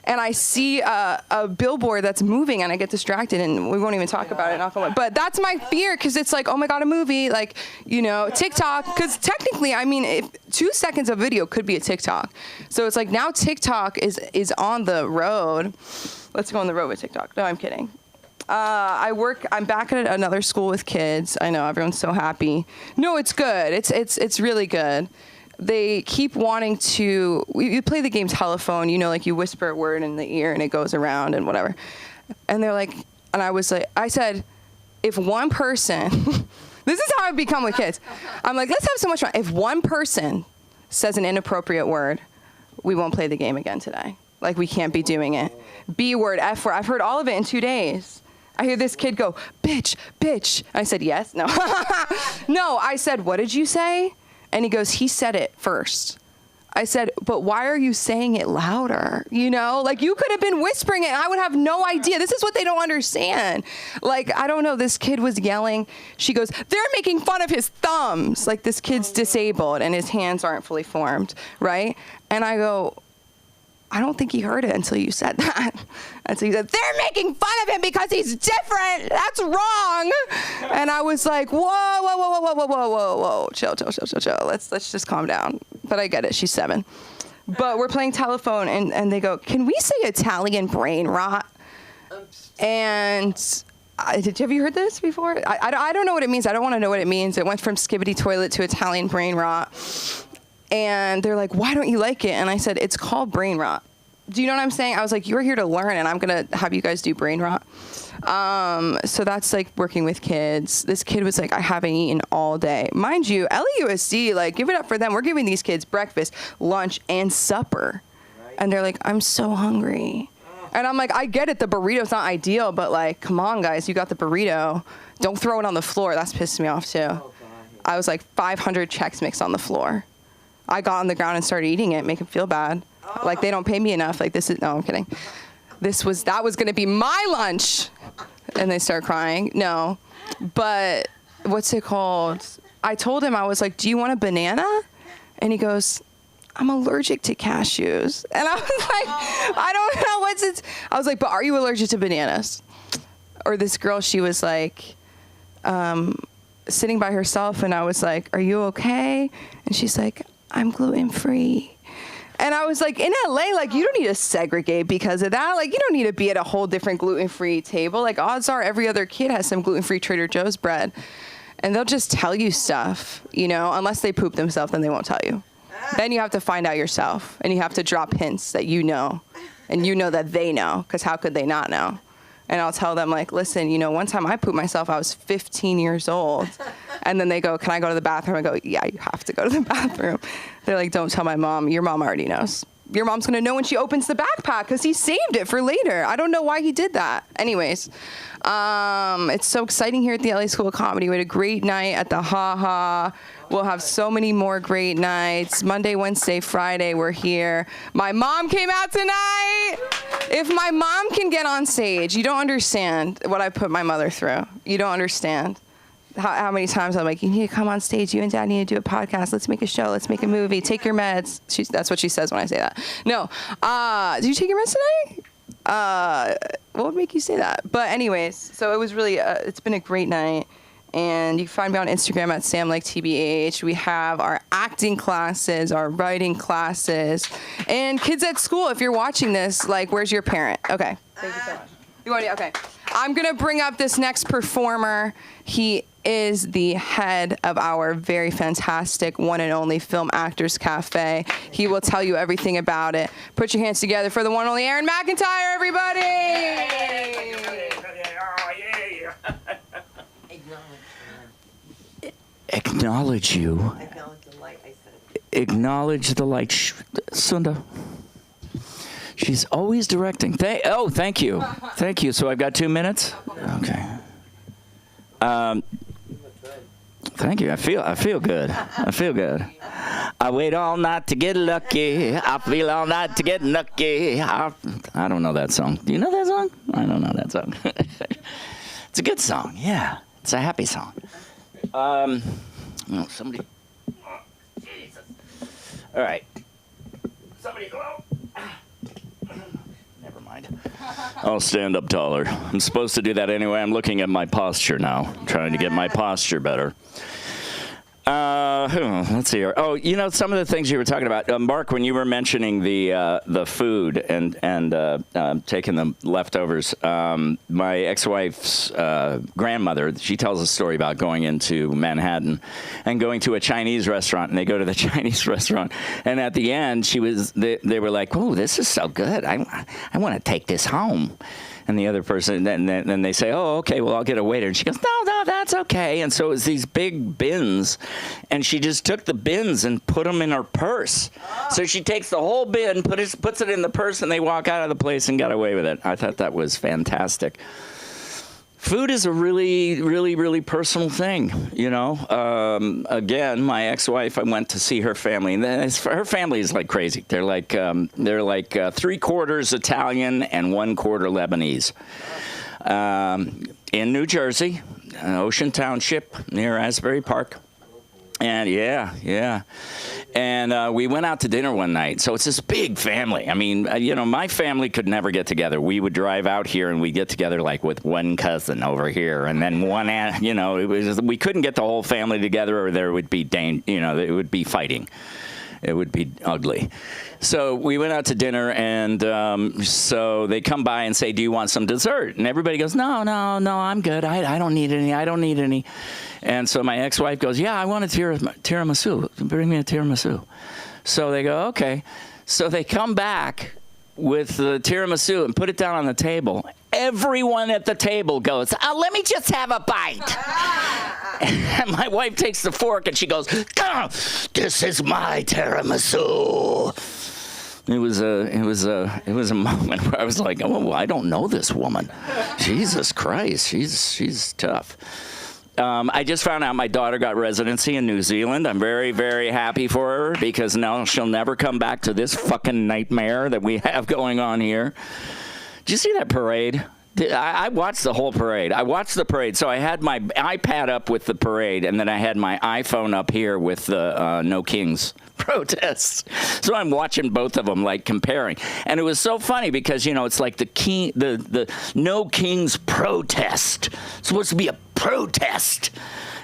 and I see a billboard that's moving and I get distracted and we won't even talk about it. But that's my fear, because it's like, oh my God, a movie, like, you know, TikTok. Because technically, I mean, if 2 seconds of video could be a TikTok. So it's like now TikTok is on the road. Let's go on the road with TikTok. No, I'm kidding. I'm back at another school with kids. I know, everyone's so happy. No, it's good. It's really good. They keep wanting to, you play the game telephone, you know, like you whisper a word in the ear and it goes around and whatever. And they're like, and I said, if one person, this is how I've become with kids. I'm like, let's have so much fun. If one person says an inappropriate word, we won't play the game again today. Like, we can't be doing it. B word, F word. I've heard all of it in 2 days. I hear this kid go, bitch, bitch. I said, yes, no. No, I said, what did you say? And he goes, he said it first. I said, but why are you saying it louder? You know, like, you could have been whispering it and I would have no idea. This is what they don't understand. Like, I don't know, this kid was yelling. She goes, they're making fun of his thumbs. Like, this kid's disabled and his hands aren't fully formed, right? And I go, I don't think he heard it until you said that. Until you said, they're making fun of him because he's different. That's wrong. And I was like, whoa. Chill. Let's just calm down. But I get it. She's 7. But we're playing telephone, and they go, can we say Italian brain rot? And have you heard this before? I don't know what it means. I don't want to know what it means. It went from skibbity toilet to Italian brain rot. And they're like, why don't you like it? And I said, it's called brain rot. Do you know what I'm saying? I was like, you're here to learn, and I'm going to have you guys do brain rot. So that's like working with kids. This kid was like, I haven't eaten all day. Mind you, LAUSD, like, give it up for them. We're giving these kids breakfast, lunch, and supper. Right. And they're like, I'm so hungry. And I'm like, I get it. The burrito's not ideal, but like, come on, guys. You got the burrito. Don't throw it on the floor. That's pissed me off, too. Oh, I was like 500 Chex Mix on the floor. I got on the ground and started eating it, make them feel bad. Like, they don't pay me enough. Like, no, I'm kidding. That was going to be my lunch. And they start crying. No. But what's it called? I told him, I was like, do you want a banana? And he goes, I'm allergic to cashews. And I was like, I don't know what's it. I was like, but are you allergic to bananas? Or this girl, she was like, sitting by herself, and I was like, are you okay? And she's like, I'm gluten-free. And I was like, in LA, like, you don't need to segregate because of that. Like, you don't need to be at a whole different gluten-free table. Like, odds are every other kid has some gluten-free Trader Joe's bread. And they'll just tell you stuff, you know, unless they poop themselves, then they won't tell you. Then you have to find out yourself, and you have to drop hints that you know, and you know that they know, because how could they not know? And I'll tell them, like, listen, you know, one time I pooped myself, I was 15 years old. And then they go, can I go to the bathroom? I go, yeah, you have to go to the bathroom. They're like, don't tell my mom. Your mom already knows. Your mom's going to know when she opens the backpack because he saved it for later. I don't know why he did that. Anyways, it's so exciting here at the LA School of Comedy. We had a great night at the Ha Ha. We'll have so many more great nights. Monday, Wednesday, Friday, we're here. My mom came out tonight. If my mom can get on stage, you don't understand what I put my mother through. You don't understand how many times I'm like, you need to come on stage. You and Dad need to do a podcast. Let's make a show. Let's make a movie. Take your meds. That's what she says when I say that. No. Did you take your meds today? What would make you say that? But anyways, so it was really, it's been a great night. And you can find me on Instagram at SamLikeTBH. We have our acting classes, our writing classes, and kids at school. If you're watching this, like, where's your parent? Okay. Thank you so much. You want to? Okay. I'm gonna bring up this next performer. He is the head of our very fantastic one and only Film Actors Cafe. He will tell you everything about it. Put your hands together for the one and only Aaron McIntyre, everybody! Acknowledge you. Acknowledge the light, I said. Acknowledge the light. Sunda. She's always directing. Thank you. Thank you. So I've got 2 minutes? Okay. Thank you. I feel good. I feel good. I wait all night to get lucky. I feel all night to get lucky. I don't know that song. Do you know that song? I don't know that song. It's a good song. Yeah. It's a happy song. Somebody. Oh, Jesus. All right. Somebody go. Never mind. I'll stand up taller. I'm supposed to do that anyway. I'm looking at my posture now, trying to get my posture better. Let's see here. Oh, you know, some of the things you were talking about, Mark, when you were mentioning the food and taking the leftovers. My ex-wife's grandmother, she tells a story about going into Manhattan and going to a Chinese restaurant, and they go to the Chinese restaurant, and at the end, they were like, "Oh, this is so good. I want to take this home." And the other person, then they say, "Oh, okay, well, I'll get a waiter." And she goes, No, that's okay. And so it was these big bins, and she just took the bins and put them in her purse. So she takes the whole bin, puts it in the purse, and they walk out of the place and got away with it. I thought that was fantastic. Food is a really, really, really personal thing, you know. Again, my ex-wife, I went to see her family, and her family is like crazy. They're like 3/4 Italian and 1/4 Lebanese. In New Jersey, Ocean Township near Asbury Park. And yeah. And we went out to dinner one night. So it's this big family. I mean, you know, my family could never get together. We would drive out here and we'd get together like with one cousin over here. And then one aunt, you know, we couldn't get the whole family together or there would be, it would be fighting. It would be ugly. So we went out to dinner, and so they come by and say, "Do you want some dessert?" And everybody goes, No, I'm good. I don't need any. And so my ex-wife goes, "Yeah, I want a tiramisu. Bring me a tiramisu." So they go, "Okay." So they come back with the tiramisu and put it down on the table. Everyone at the table goes, "Let me just have a bite." And my wife takes the fork and she goes, "This is my tiramisu." It was a moment where I was like, "Oh, I don't know this woman. Jesus Christ, she's tough." I just found out my daughter got residency in New Zealand. I'm very, very happy for her because now she'll never come back to this fucking nightmare that we have going on here. Did you see that parade? I watched the whole parade. I watched the parade. So I had my iPad up with the parade, and then I had my iPhone up here with the No Kings protests. So I'm watching both of them, like comparing. And it was so funny because, you know, it's like the No Kings protest. It's supposed to be a protest.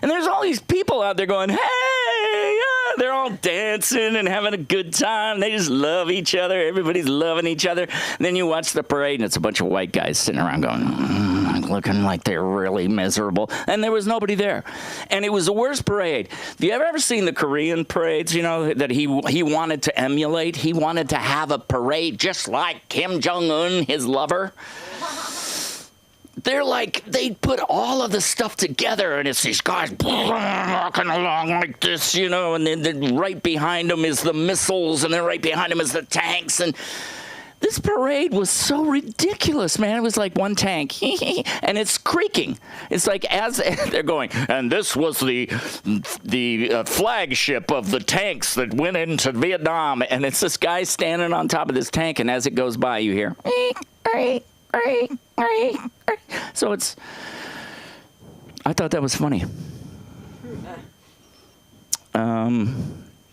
And there's all these people out there going, "Hey!" They're all dancing and having a good time. They just love each other. Everybody's loving each other. And then you watch the parade, and it's a bunch of white guys sitting around going, looking like they're really miserable. And there was nobody there. And it was the worst parade. Have you ever seen the Korean parades, you know, that he wanted to emulate? He wanted to have a parade just like Kim Jong-un, his lover. They're like, they put all of the stuff together, and it's these guys walking along like this, you know, and then right behind them is the missiles, and then right behind them is the tanks, and this parade was so ridiculous, man. It was like one tank, and it's creaking. It's like as they're going, and this was the flagship of the tanks that went into Vietnam, and it's this guy standing on top of this tank, and as it goes by, you hear, so I thought that was funny.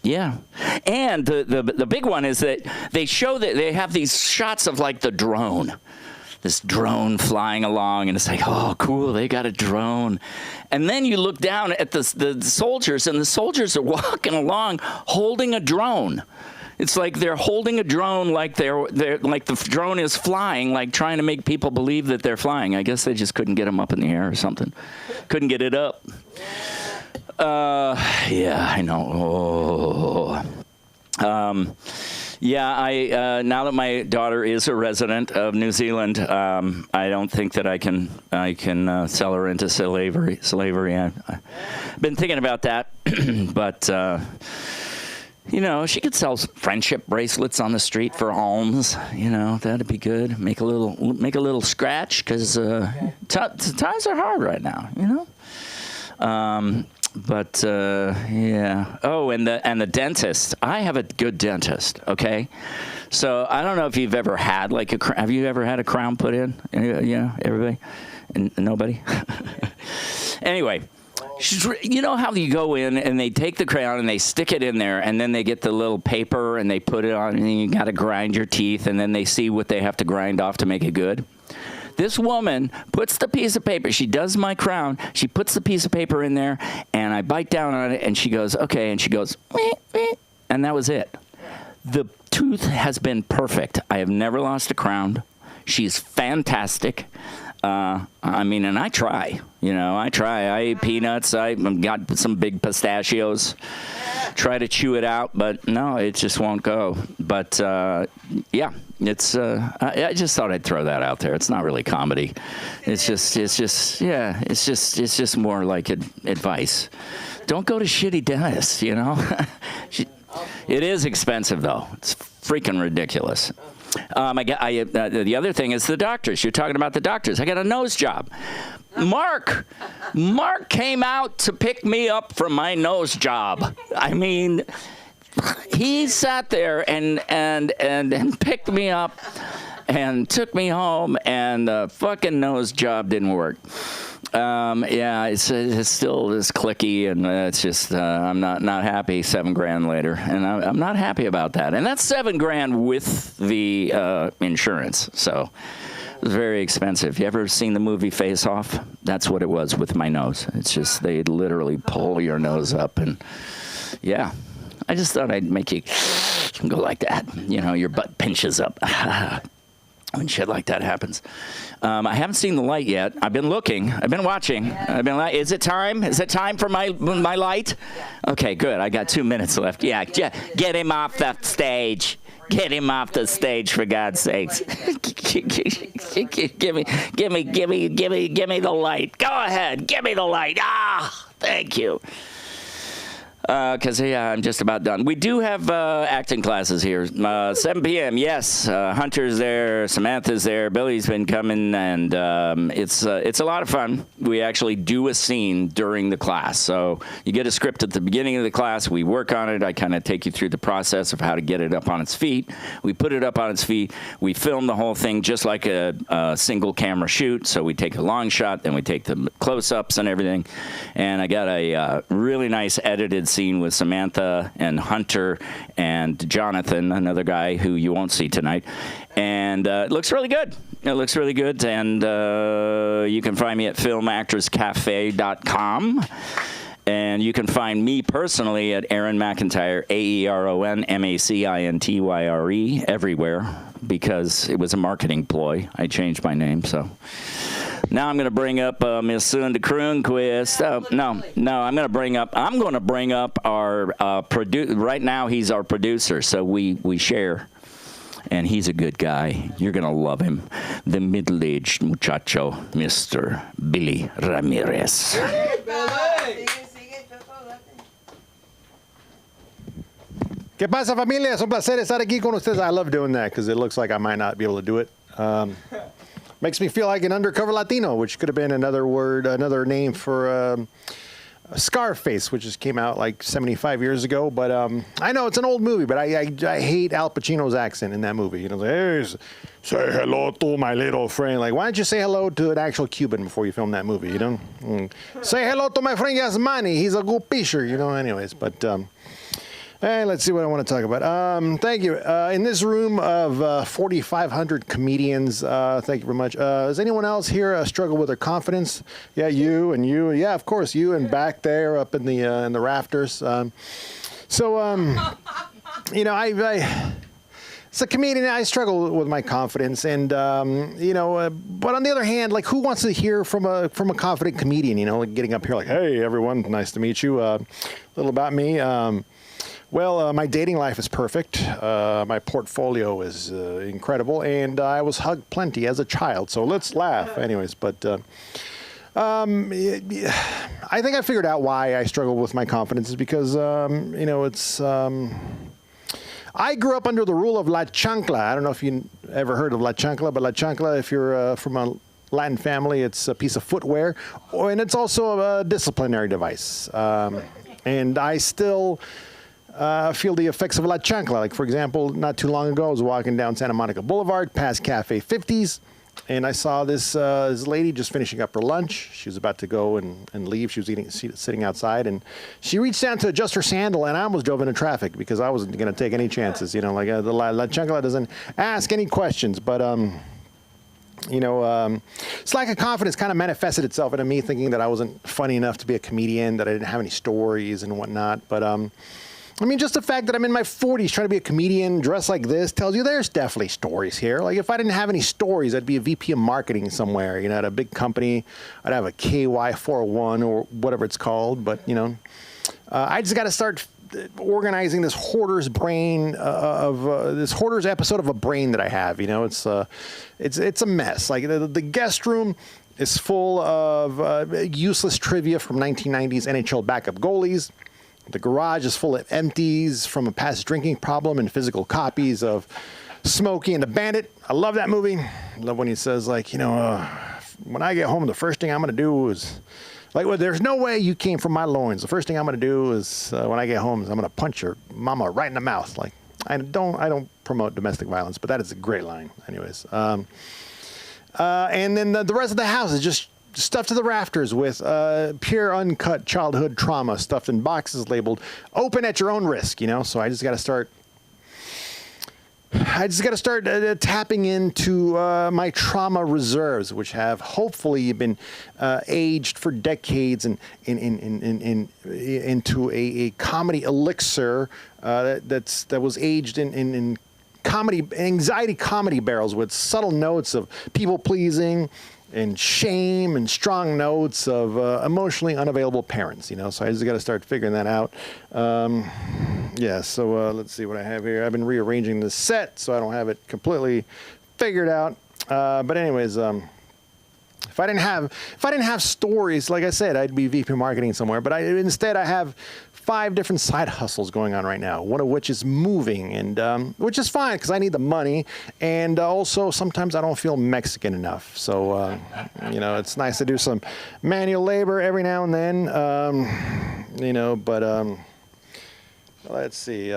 Yeah. And the big one is that they show that they have these shots of like the drone. This drone flying along, and it's like, oh, cool, they got a drone. And then you look down at the soldiers, and the soldiers are walking along holding a drone. It's like they're holding a drone like they're like the drone is flying, like trying to make people believe that they're flying. I guess they just couldn't get them up in the air or something. Couldn't get it up. Yeah, I know. Yeah, I now that my daughter is a resident of New Zealand, I don't think that I can sell her into slavery. I've been thinking about that, but you know, she could sell friendship bracelets on the street for alms. You know, that'd be good. Make a little scratch, because times are hard right now. You know. But yeah. Oh, and the dentist. I have a good dentist. Okay, so I don't know if you've ever had like have you ever had a crown put in? Yeah, everybody, and nobody. Anyway, you know how you go in and they take the crown and they stick it in there, and then they get the little paper and they put it on, and you got to grind your teeth, and then they see what they have to grind off to make it good. This woman puts the piece of paper, she does my crown, she puts the piece of paper in there, and I bite down on it, and she goes, okay, and she goes, meh, meh, and that was it. The tooth has been perfect. I have never lost a crown. She's fantastic. I mean, and I try, you know, I eat peanuts, I got some big pistachios, try to chew it out, but no, it just won't go. But, yeah, it's, I just thought I'd throw that out there. It's not really comedy. It's just more like advice. Don't go to shitty dentists, you know. It is expensive, though. It's freaking ridiculous. The other thing is the doctors. You're talking about the doctors. I got a nose job. Mark came out to pick me up from my nose job. I mean, he sat there and picked me up and took me home, and the fucking nose job didn't work. Yeah, it's still this clicky, and it's just I'm not happy. $7,000 later, and I'm not happy about that. And that's $7,000 with the insurance, so it was very expensive. You ever seen the movie Face Off? That's what it was with my nose. It's just they literally pull your nose up, and yeah, I just thought I'd make you go like that. You know, your butt pinches up. When shit like that happens. I haven't seen the light yet. I've been looking. I've been watching. Is it time? Is it time for my light? Yeah. Okay, good. I got 2 minutes left. Yeah, get him off the stage. Get him off the stage, for God's sakes. Give me the light. Go ahead. Give me the light. Ah, thank you. Because, yeah, I'm just about done. We do have acting classes here. 7 p.m., yes. Hunter's there. Samantha's there. Billy's been coming, and it's a lot of fun. We actually do a scene during the class. So you get a script at the beginning of the class. We work on it. I kind of take you through the process of how to get it up on its feet. We put it up on its feet. We film the whole thing just like a single camera shoot. So we take a long shot, then we take the close-ups and everything. And I got a really nice edited scene with Samantha and Hunter and Jonathan, another guy who you won't see tonight. And it looks really good. It looks really good. And you can find me at filmactorscafe.com. And you can find me personally at Aaron McIntyre, AERON MACINTYRE, everywhere, because it was a marketing ploy. I changed my name, so. Now I'm going to bring up Miss Sunda Kroonquist. No, I'm going to bring up our right now he's our producer, so we share. And he's a good guy. You're going to love him. The middle-aged muchacho, Mr. Billy Ramirez. ¿Qué pasa, familia? Es un placer estar aquí con ustedes. I love doing that because it looks like I might not be able to do it. Makes me feel like an undercover Latino, which could have been another name for Scarface, which just came out like 75 years ago. But I know it's an old movie, but I hate Al Pacino's accent in that movie. You know, hey, say hello to my little friend. Like, why don't you say hello to an actual Cuban before you film that movie? You know, say hello to my friend Yasmani. He's a good pitcher. You know, anyways. But Hey, let's see what I want to talk about. Thank you. In this room of 4,500 comedians, thank you very much. Does anyone else here struggle with their confidence? Yeah, you and you. Yeah, of course, you and back there up in the rafters. You know, as a comedian, I struggle with my confidence, and you know. But on the other hand, like, who wants to hear from a confident comedian? You know, like getting up here, like, "Hey, everyone, nice to meet you." A little about me. Well, my dating life is perfect. My portfolio is incredible, and I was hugged plenty as a child. So let's laugh, anyways. But I think I figured out why I struggle with my confidence is because you know, it's. I grew up under the rule of la chancla. I don't know if you ever heard of la chancla, but la chancla, if you're from a Latin family, it's a piece of footwear, and it's also a disciplinary device. And I still feel the effects of la chancla. Like, for example, not too long ago, I was walking down Santa Monica Boulevard past Cafe 50s, and I saw this lady just finishing up her lunch. She was about to go and leave. She was sitting outside, and she reached down to adjust her sandal, and I almost drove into traffic because I wasn't going to take any chances. You know, like the la chancla doesn't ask any questions, but you know, it's lack of confidence kind of manifested itself into me thinking that I wasn't funny enough to be a comedian, that I didn't have any stories and whatnot. But I mean, just the fact that I'm in my 40s trying to be a comedian dressed like this tells you there's definitely stories here. Like, if I didn't have any stories, I'd be a VP of marketing somewhere, you know, at a big company. I'd have a KY 401 or whatever it's called. But, you know, I just got to start organizing this hoarder's brain this hoarder's episode of a brain that I have. You know, it's a mess. Like, the guest room is full of useless trivia from 1990s NHL backup goalies. The garage is full of empties from a past drinking problem and physical copies of Smokey and the Bandit. I love that movie. I love when he says, like, you know, when I get home, the first thing I'm going to do is, like, well, there's no way you came from my loins. The first thing I'm going to do is, when I get home, is I'm going to punch your mama right in the mouth. Like, I don't promote domestic violence, but that is a great line. Anyways. And then the rest of the house is just stuffed to the rafters with pure uncut childhood trauma stuffed in boxes labeled "open at your own risk," you know. So I just got to start tapping into my trauma reserves, which have hopefully been aged for decades and into a comedy elixir that was aged in anxiety comedy barrels with subtle notes of people pleasing and shame and strong notes of emotionally unavailable parents, you know. So I just got to start figuring that out. Yeah, so let's see what I have here. I've been rearranging the set, so I don't have it completely figured out. But anyways, if I didn't have stories, like I said, I'd be VP marketing somewhere. But instead I have 5 different side hustles going on right now, one of which is moving, and which is fine because I need the money, and also sometimes I don't feel Mexican enough. So, you know, it's nice to do some manual labor every now and then, you know, but let's see.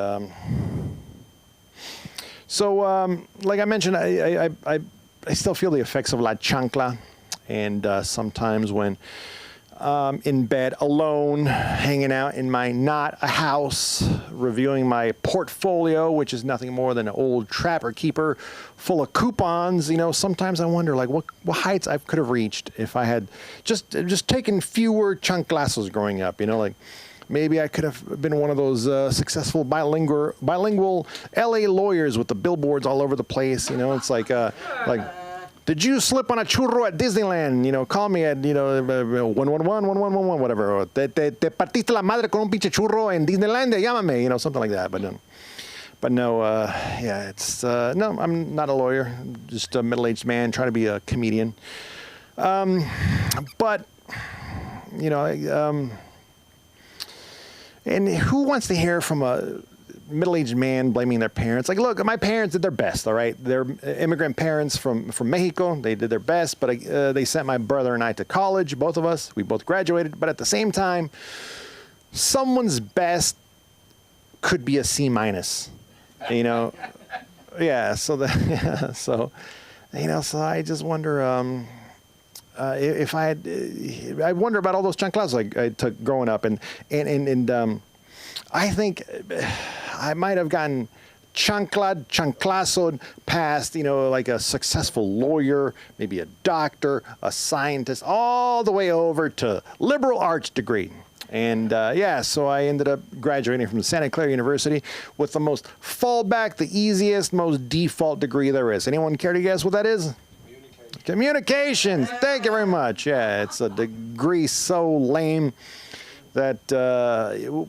So, like I mentioned, I still feel the effects of la chancla, and sometimes when in bed alone, hanging out in my not a house, reviewing my portfolio, which is nothing more than an old trapper keeper full of coupons. You know, sometimes I wonder, like, what heights I could have reached if I had just taken fewer chanclazos growing up. You know, like, maybe I could have been one of those successful bilingual LA lawyers with the billboards all over the place. You know, it's like did you slip on a churro at Disneyland? You know, call me at, you know, 111, whatever. Te partiste la madre con un pinche churro en Disneyland, llámame, you know, something like that. But no, yeah, it's, no, I'm not a lawyer. I'm just a middle-aged man trying to be a comedian. But, you know, and who wants to hear from a middle-aged man blaming their parents? Like, look, my parents did their best, all right? They're immigrant parents from Mexico. They did their best, but they sent my brother and I to college, both of us. We both graduated, but at the same time, someone's best could be a C-, you know? Yeah, so you know, so I just wonder if I wonder about all those chanclas I took growing up, and I think I might have gotten chanclasod past, like a successful lawyer, maybe a doctor, a scientist, all the way over to liberal arts degree. And so I ended up graduating from Santa Clara University with the most fallback, the easiest, most default degree there is. Anyone care to guess what that is? Communications. Thank you very much. Yeah, it's a degree so lame that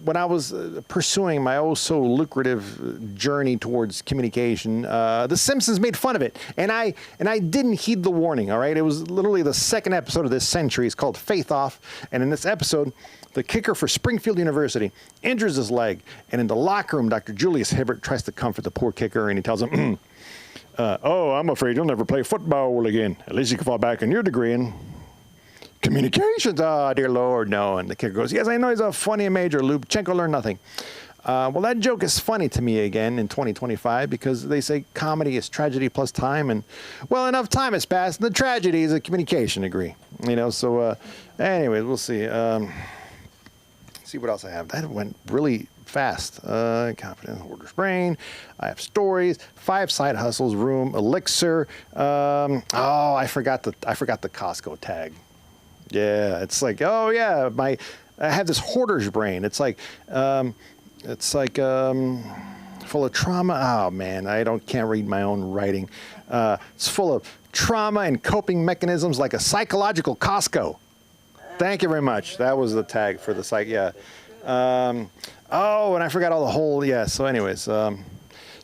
when I was pursuing my oh so lucrative journey towards communication, The Simpsons made fun of it, and I didn't heed the warning. All right, it was literally the second episode of this century. It's called Faith Off, and in this episode, the kicker for Springfield University injures his leg, and in the locker room, Dr. Julius Hibbert tries to comfort the poor kicker, and he tells him, "Oh, I'm afraid you'll never play football again. At least you can fall back on your degree in communications." Oh, dear Lord, no. And the kicker goes, "Yes, I know he's a funny major. Lubchenko learned nothing." Well, that joke is funny to me again in 2025 because they say comedy is tragedy plus time. And, well, enough time has passed. And the tragedy is a communication degree. So anyways, we'll see. See what else I have. That went really fast. Confidence, hoarder's brain. I have stories, 5 side hustles, room, elixir. I forgot the Costco tag. Yeah, it's like, oh yeah, I have this hoarder's brain. It's like full of trauma. Oh man, can't read my own writing. It's full of trauma and coping mechanisms like a psychological Costco. Thank you very much. That was the tag for the site. Yeah. And I forgot all the whole. Yeah. So, anyways,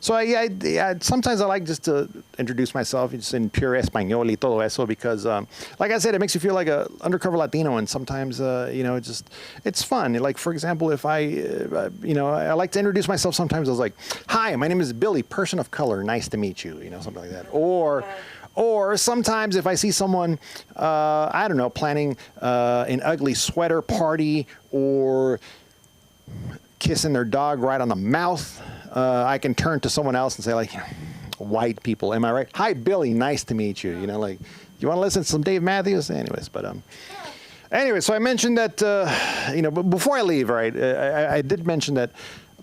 sometimes I like just to introduce myself just in pure español y todo eso because, like I said, it makes you feel like a undercover Latino, and sometimes, it's fun. Like, for example, if I like to introduce myself sometimes. I was like, "Hi, my name is Billy, person of color. Nice to meet you." Something like that. Or sometimes if I see someone, planning an ugly sweater party or kissing their dog right on the mouth, I can turn to someone else and say, like, white people, am I right? "Hi, Billy, nice to meet you." You want to listen to some Dave Matthews? Anyways, so I mentioned that, but before I leave, right, I did mention that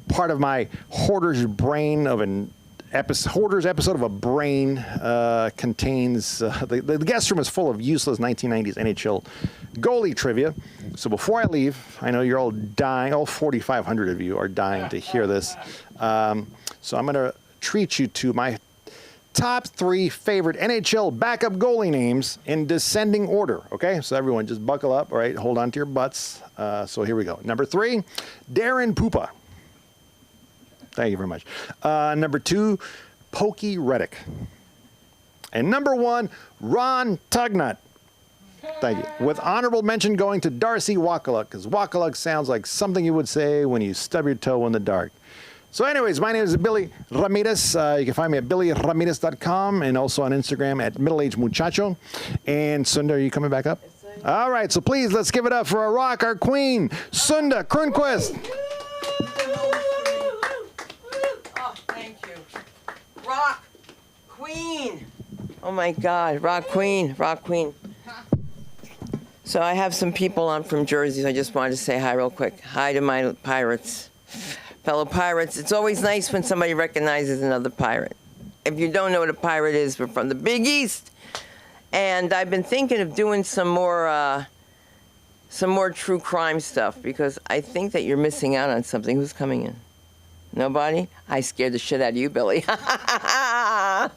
part of my hoarder's brain of an Hoarder's episode of A Brain contains the guest room is full of useless 1990s NHL goalie trivia. So before I leave, I know you're all dying, all 4,500 of you are dying to hear this. So I'm going to treat you to my top 3 favorite NHL backup goalie names in descending order. Okay, so everyone just buckle up. All right, hold on to your butts. So here we go. Number 3, Darren Pupa. Thank you very much. Number 2, Pokey Reddick. And number 1, Ron Tugnut. Thank you. With honorable mention going to Darcy Wakaluk, because Wakaluk sounds like something you would say when you stub your toe in the dark. So anyways, my name is Billy Ramirez. You can find me at billyramirez.com and also on Instagram at middleagedmuchacho. And Sunda, are you coming back up? All right, so please, let's give it up for our rock, our queen, Sunda Kronquist. Rock Queen. Oh my God, Rock Queen, Rock Queen. So I have some people on from Jersey, so I just wanted to say hi real quick. Hi to my pirates, fellow pirates. It's always nice when somebody recognizes another pirate. If you don't know what a pirate is, we're from the Big East. And I've been thinking of doing some more true crime stuff because I think that you're missing out on something. Who's coming in? Nobody? I scared the shit out of you, Billy. I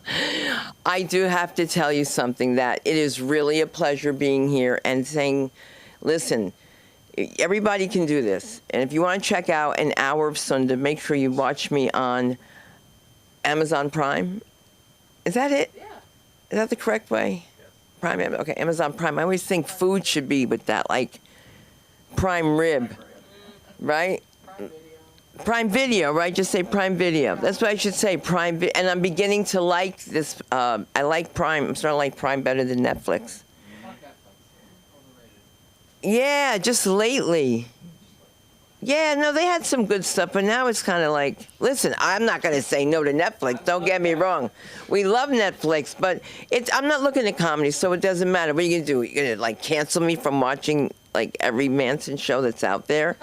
do have to tell you something, that it is really a pleasure being here and saying, listen, everybody can do this. And if you want to check out an hour of Sunda, make sure you watch me on Amazon Prime. Is that it? Yeah. Is that the correct way? Yes. Prime, okay, Amazon Prime. I always think food should be with that, like prime rib, right? Prime Video, right? Just say Prime Video. That's what I should say, Prime Video. And I'm beginning to like this. I like Prime. I'm starting to like Prime better than Netflix. Yeah, just lately. Yeah, no, they had some good stuff, but now it's kind of like, listen, I'm not going to say no to Netflix. Don't get me wrong. We love Netflix, but I'm not looking at comedy, so it doesn't matter. What are you going to do? You're going to, like, cancel me from watching, like, every Manson show that's out there?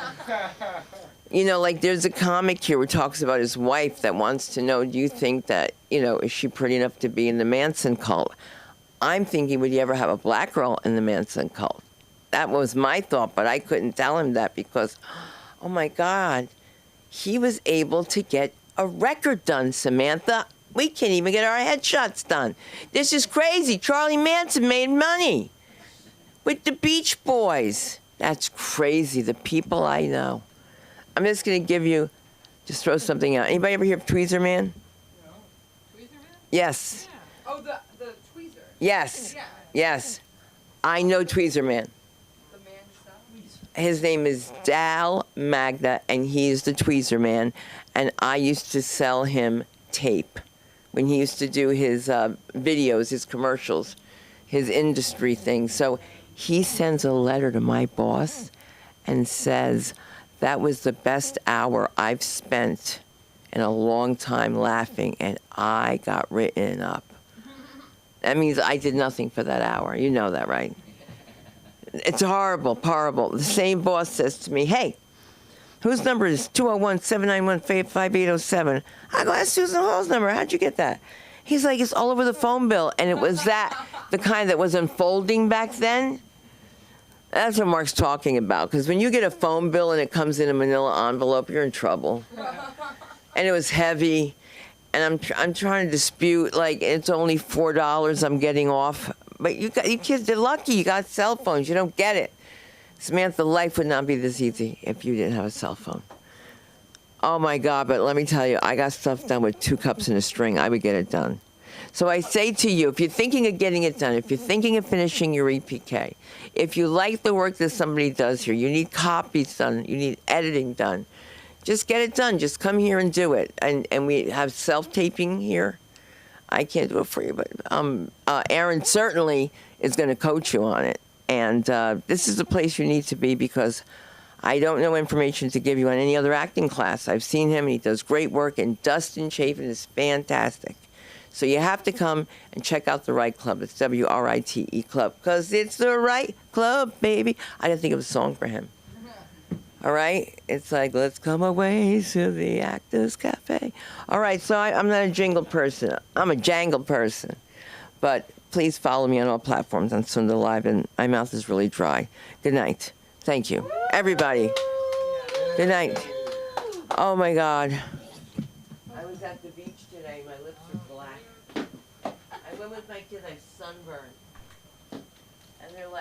You know, like there's a comic here who talks about his wife that wants to know, do you think that, you know, is she pretty enough to be in the Manson cult? I'm thinking, would you ever have a black girl in the Manson cult? That was my thought, but I couldn't tell him that because, oh my God, he was able to get a record done, Samantha. We can't even get our headshots done. This is crazy. Charlie Manson made money with the Beach Boys. That's crazy. The people I know. I'm just going to give you, just throw something out. Anybody ever hear of Tweezer Man? No. Tweezer Man? Yes. Yeah. Oh, the tweezer. Yes. Yeah. Yes. I know Tweezer Man. The man himself? His name is Dal Magna, and he's the Tweezer Man. And I used to sell him tape when he used to do his videos, his commercials, his industry things. So he sends a letter to my boss and says, that was the best hour I've spent in a long time laughing, and I got written up. That means I did nothing for that hour. You know that, right? It's horrible, horrible. The same boss says to me, hey, whose number is 201-791-5807? I go, that's Susan Hall's number. How'd you get that? He's like, it's all over the phone bill. And it was that, the kind that was unfolding back then. That's what Mark's talking about. Because when you get a phone bill and it comes in a manila envelope, you're in trouble. And it was heavy. And I'm trying to dispute, like, it's only $4 I'm getting off. But you kids are lucky. You got cell phones. You don't get it. Samantha, life would not be this easy if you didn't have a cell phone. Oh, my God. But let me tell you, I got stuff done with 2 cups and a string. I would get it done. So I say to you, if you're thinking of getting it done, if you're thinking of finishing your EPK, if you like the work that somebody does here, you need copies done, you need editing done, just get it done. Just come here and do it. And we have self-taping here. I can't do it for you, but Aaron certainly is going to coach you on it. And this is the place you need to be because I don't know information to give you on any other acting class. I've seen him, and he does great work, and Dustin Chafin is fantastic. So you have to come and check out the Right Club. It's WRITE Club, because it's the right club, baby. I didn't think of a song for him. All right? It's like, let's come away to the Actors Cafe. All right, so I'm not a jingle person. I'm a jangle person. But please follow me on all platforms on Sunda Live, and my mouth is really dry. Good night. Thank you. Everybody. Good night. Oh, my God. I was at the beach today. My lips are black. I went with my kids. I'm sunburned. And they're like,